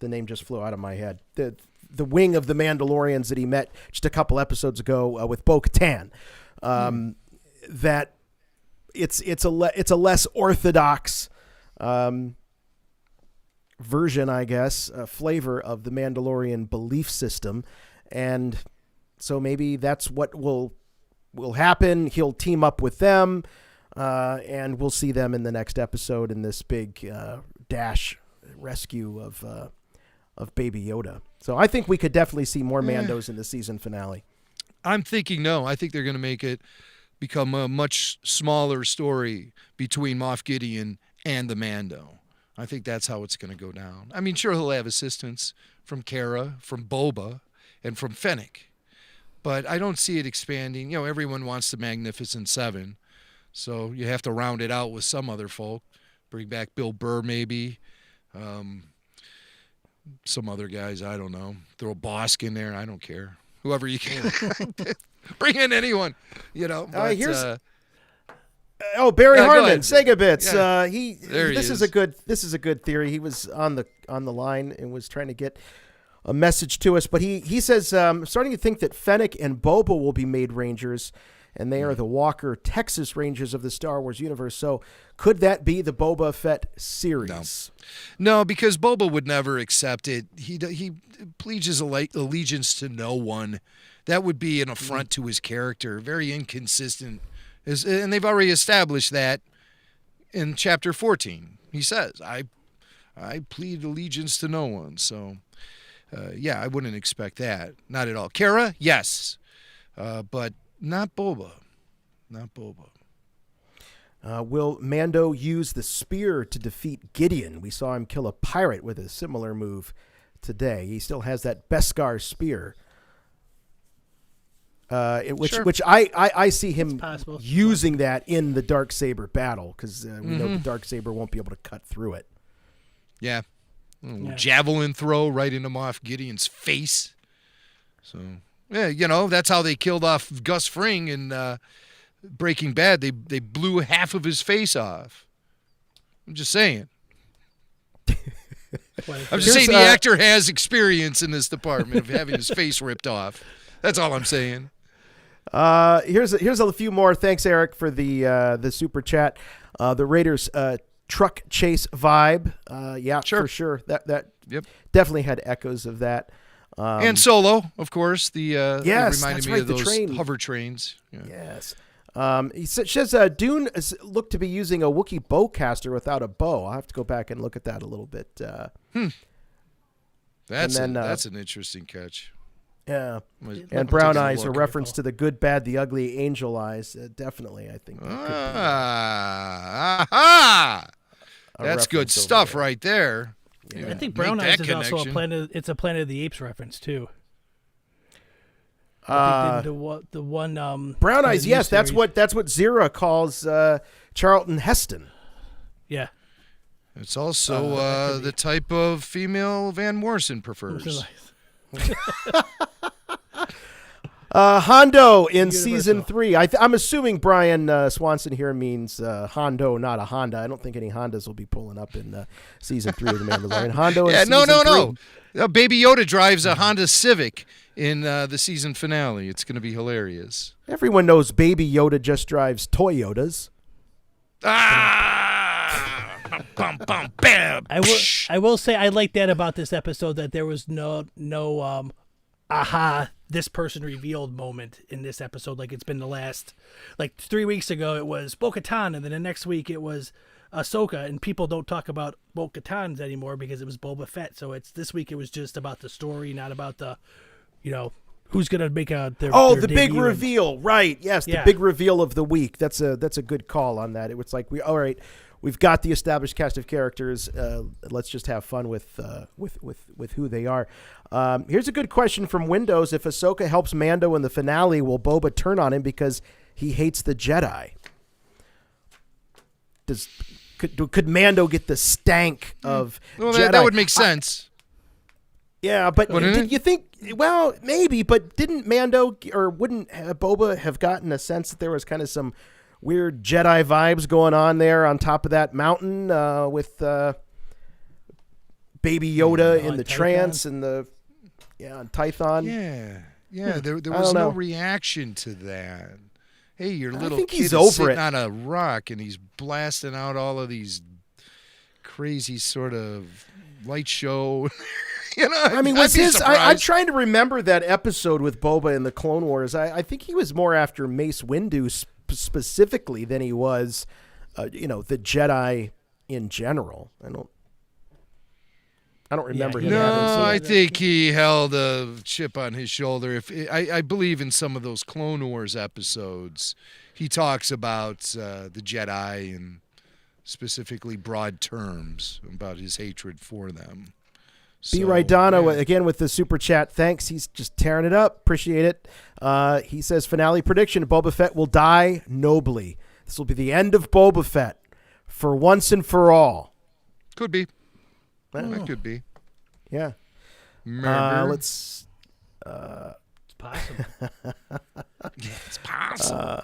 name just flew out of my head. The wing of the Mandalorians that he met just a couple episodes ago with Bo-Katan. That it's a less orthodox version, I guess, flavor of the Mandalorian belief system, and so maybe that's what will happen. He'll team up with them, and we'll see them in the next episode in this big dash rescue of Baby Yoda. So I think we could definitely see more Mandos in the season finale. I'm thinking no. I think they're going to make it become a much smaller story between Moff Gideon and the Mando. I think that's how it's going to go down. I mean, sure, he'll have assistance from Cara, from Boba, and from Fennec. But I don't see it expanding. Everyone wants the Magnificent Seven. So you have to round it out with some other folk. Bring back Bill Burr, maybe. Some other guys, I don't know. Throw Bosk in there. I don't care. Whoever you can. Bring in anyone. But, Barry go Harmon, ahead. Sega Bits. Yeah. This is a good theory. He was on the line and was trying to get a message to us, but he says starting to think that Fennec and Boba will be made Rangers, and they are the Walker Texas Rangers of the Star Wars universe. So could that be the Boba Fett series? No, because Boba would never accept it. He pledges allegiance to no one. That would be an affront to his character. Very inconsistent. And they've already established that in Chapter 14. He says, I plead allegiance to no one. So, I wouldn't expect that. Not at all. Cara, yes. But not Boba. Not Boba. Will Mando use the spear to defeat Gideon? We saw him kill a pirate with a similar move today. He still has that Beskar spear. Which I see him using that in the Darksaber battle, because we know the Darksaber won't be able to cut through it. Yeah. Javelin throw right into Moff Gideon's face. So, that's how they killed off Gus Fring in Breaking Bad. They blew half of his face off. I'm just saying. I'm just saying the actor has experience in this department of having his face ripped off. That's all I'm saying. Here's a few more. Thanks, Eric, for the super chat. The Raiders truck chase vibe. Sure. For sure. That definitely had echoes of that. And Solo, of course. Yes, reminded me right, of those hover trains. Yeah. Yes. He says Dune looked to be using a Wookiee bowcaster without a bow. I'll have to go back and look at that a little bit. That's an interesting catch. Yeah, and brown eyes, a reference to the good, bad, the ugly, angel eyes. Definitely, I think. That's good stuff right there. Yeah. I think brown eyes is also a Planet of the Apes reference too. The one brown eyes. Yes, that's what Zira calls Charlton Heston. Yeah. It's also the type of female Van Morrison prefers. Hondo in season 3. I'm assuming Brian Swanson here means Hondo, not a Honda. I don't think any Hondas will be pulling up in season 3 of The Mandalorian. Hondo in season 3. Baby Yoda drives a Honda Civic in the season finale. It's going to be hilarious. Everyone knows Baby Yoda just drives Toyotas. Ah! bum, bum, bam. I will say I like that about this episode, that there was no aha, this person revealed moment in this episode. Like it's been the last, like 3 weeks ago it was Bo-Katan, and then the next week it was Ahsoka, and people don't talk about Bo-Katans anymore because it was Boba Fett. So it's this week it was just about the story, not about the, who's gonna make their the big debut. reveal, right? Yes, the big reveal of the week. That's a good call on that. It was like we've got the established cast of characters. Let's just have fun with who they are. Here's a good question from Windows: if Ahsoka helps Mando in the finale, will Boba turn on him because he hates the Jedi? Could Mando get the stank of Jedi? That would make sense. Yeah, but Wouldn't did it? you think? Well, maybe, but didn't Mando or wouldn't Boba have gotten a sense that there was kind of some weird Jedi vibes going on there on top of that mountain with Baby Yoda in the Tython? trance and on Tython? Yeah. There I was don't no know. reaction to that. Hey, your little think kid he's is over sitting it. on a rock and he's blasting out all of these crazy sort of light show. I mean, was I'd be I'm surprised. trying to remember that episode with Boba in the Clone Wars. I think he was more after Mace Windu specifically than he was, the Jedi in general. I don't remember him No, having some. I think he held a chip on his shoulder. I believe in some of those Clone Wars episodes, he talks about the Jedi in specifically broad terms about his hatred for them. B. Raidano, again with the super chat. Thanks. He's just tearing it up. Appreciate it. He says, finale prediction, Boba Fett will die nobly. This will be the end of Boba Fett for once and for all. Could be. That could be. Yeah. It's It's possible. possible.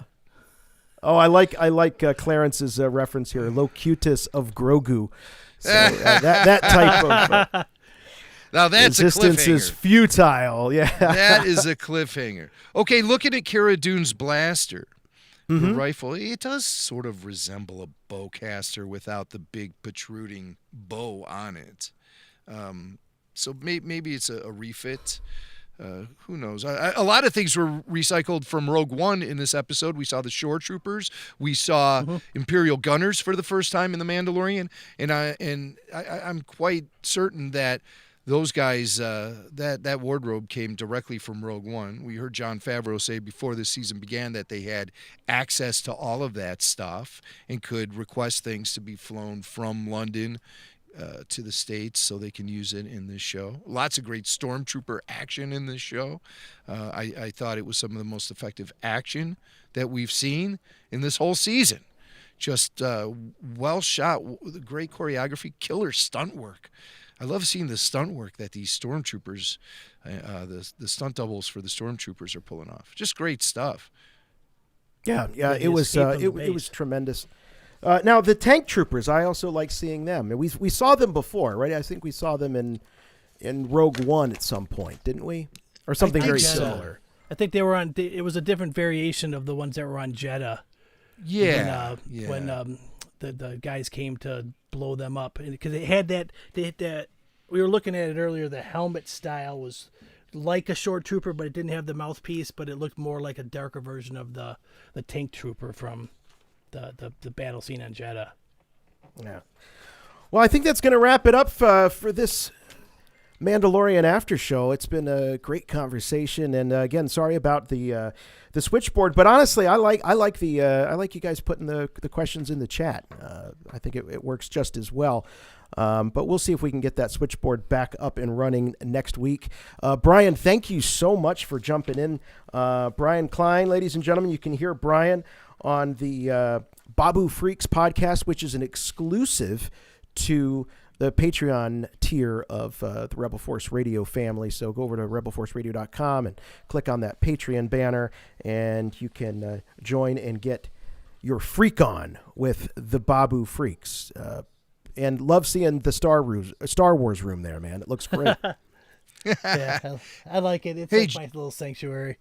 I like Clarence's reference here. Locutus of Grogu. So that type of Now that's a resistance cliffhanger. is futile. Yeah. That is a cliffhanger. Okay, looking at Cara Dune's blaster, the rifle, it does sort of resemble a bowcaster without the big protruding bow on it. So maybe it's a refit. Who knows? A lot of things were recycled from Rogue One in this episode. We saw the Shore Troopers. We saw Imperial Gunners for the first time in The Mandalorian. And I'm quite certain that those guys, that wardrobe came directly from Rogue One. We heard Jon Favreau say before this season began that they had access to all of that stuff and could request things to be flown from London to the States so they can use it in this show. Lots of great stormtrooper action in this show. I thought it was some of the most effective action that we've seen in this whole season. Just well shot, great choreography, killer stunt work. I love seeing the stunt work that these stormtroopers, the stunt doubles for the stormtroopers are pulling off. Just great stuff. Yeah, they it was escape from the it was base. tremendous. Now the tank troopers, I also like seeing them. And we saw them before, right? I think we saw them in Rogue One at some point, didn't we? Or something think very so. similar. I think they were on. It was a different variation of the ones that were on Jeddah. Yeah. When the guys came to blow them up, because they had that. We were looking at it earlier. The helmet style was like a short trooper, but it didn't have the mouthpiece. But it looked more like a darker version of the tank trooper from the battle scene on Jeddah. Yeah. Well, I think that's going to wrap it up for this Mandalorian after show. It's been a great conversation, and again, sorry about the switchboard, but honestly, I like you guys putting the questions in the chat. I think it works just as well. But we'll see if we can get that switchboard back up and running next week. Brian, thank you so much for jumping in. Brian Klein, ladies and gentlemen, you can hear Brian on the Babu Freaks podcast, which is an exclusive to the Patreon tier of the Rebel Force Radio family. So go over to rebelforceradio.com and click on that Patreon banner, and you can join and get your freak on with the Babu Freaks. And love seeing the Star Wars room there, man. It looks great. Yeah, I like it. It's Hey, like my little sanctuary.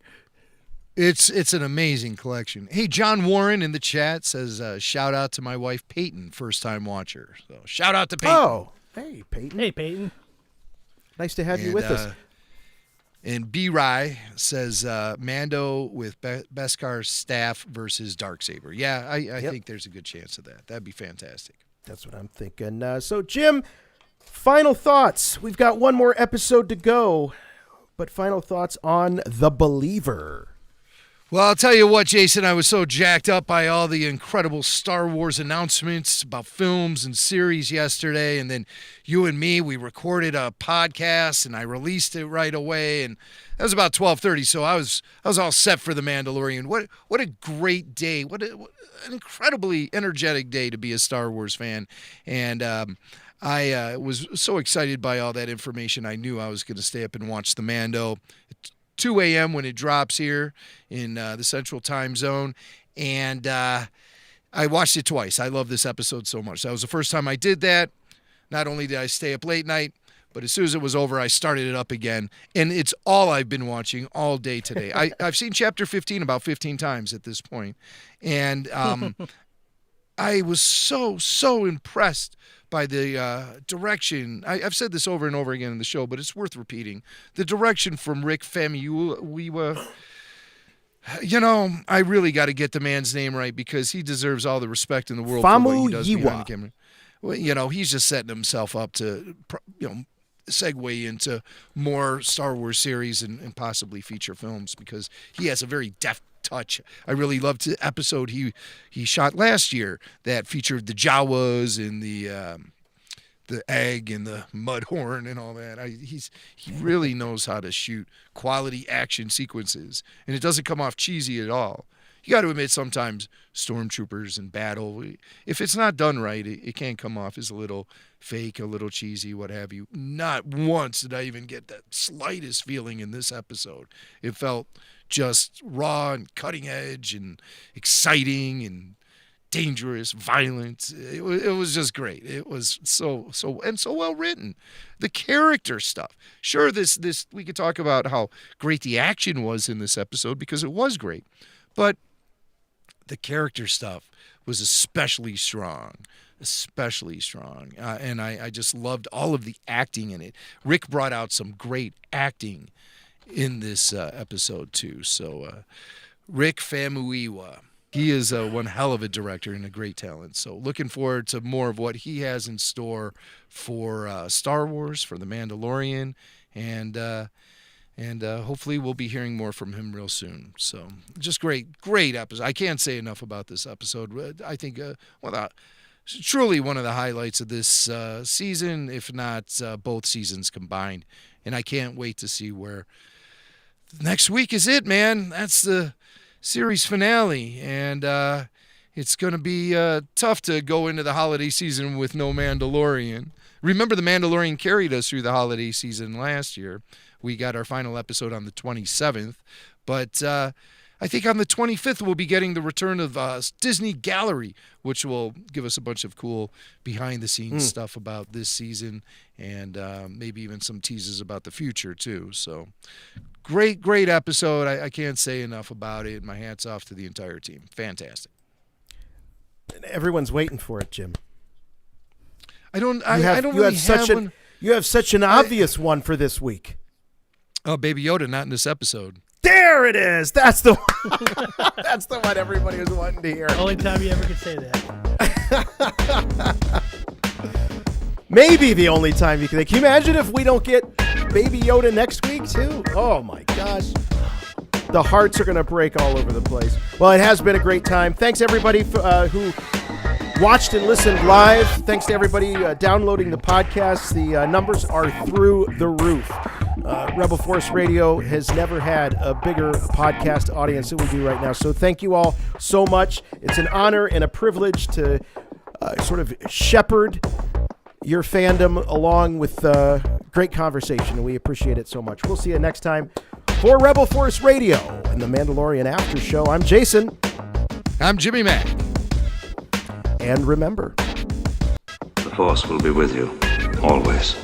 It's an amazing collection. Hey, John Warren in the chat says, shout out to my wife, Peyton, first-time watcher. So shout out to Peyton. Oh, hey, Peyton. Hey, Peyton. Nice to have you with us. And B-Rye says, Mando with Beskar's staff versus Darksaber. Yeah, I think there's a good chance of that. That'd be fantastic. That's what I'm thinking. So, Jim, final thoughts. We've got one more episode to go, but final thoughts on The Believer. Well, I'll tell you what, Jason, I was so jacked up by all the incredible Star Wars announcements about films and series yesterday, and then you and me, we recorded a podcast, and I released it right away, and that was about 12:30, so I was all set for The Mandalorian. What a great day. What an incredibly energetic day to be a Star Wars fan, and I was so excited by all that information. I knew I was going to stay up and watch The Mando. 2 a.m. when it drops here in the Central Time Zone, and I watched it twice. I love this episode so much. That was the first time I did that. Not only did I stay up late night, but as soon as it was over, I started it up again, and it's all I've been watching all day today. I've seen Chapter 15 about 15 times at this point, and I was so impressed by the direction. I've said this over and over again in the show, but it's worth repeating. The direction from Rick Famuyiwa. You know, I really got to get the man's name right because he deserves all the respect in the world for what he does behind the camera. Well, you know, he's just setting himself up to, segue into more Star Wars series and possibly feature films because he has a very deft touch. I really loved the episode he shot last year that featured the Jawas and the egg and the mud horn and all that. He really knows how to shoot quality action sequences, and it doesn't come off cheesy at all. You got to admit sometimes stormtroopers and battle, if it's not done right, it can come off as a little fake, a little cheesy, what have you. Not once did I even get that slightest feeling in this episode. It felt just raw and cutting edge and exciting and dangerous, violent. It was just great. It was so well written. The character stuff. Sure, this we could talk about how great the action was in this episode because it was great, but the character stuff was especially strong. And I just loved all of the acting in it. Rick brought out some great acting in this episode too. So Rick Famuyiwa, he is one hell of a director and a great talent. So looking forward to more of what he has in store for Star Wars, for The Mandalorian, and hopefully we'll be hearing more from him real soon. So just great episode. I can't say enough about this episode. I think truly one of the highlights of this season, if not both seasons combined. And I can't wait to see where next week is it, man. That's the series finale. And it's going to be tough to go into the holiday season with no Mandalorian. Remember, The Mandalorian carried us through the holiday season last year. We got our final episode on the 27th. But I think on the 25th, we'll be getting the return of Disney Gallery, which will give us a bunch of cool behind-the-scenes stuff about this season and maybe even some teases about the future, too. So great episode. I can't say enough about it. My hat's off to the entire team. Fantastic. Everyone's waiting for it, Jim. I don't really have one. You have such an obvious one for this week. Oh, Baby Yoda, not in this episode. There it is. That's the one. That's the one everybody was wanting to hear. Only time you ever could say that. Maybe the only time you can. Can you imagine if we don't get Baby Yoda next week too? Oh my gosh. The hearts are going to break all over the place. Well, it has been a great time. Thanks everybody who watched and listened live. Thanks to everybody downloading the podcast. The numbers are through the roof. Rebel Force Radio has never had a bigger podcast audience than we do right now. So thank you all so much. It's an honor and a privilege to sort of shepherd your fandom along with great conversation, and we appreciate it so much. We'll see you next time for Rebel Force Radio and the Mandalorian After Show. I'm Jason. I'm Jimmy Mack. And remember, the Force will be with you, always.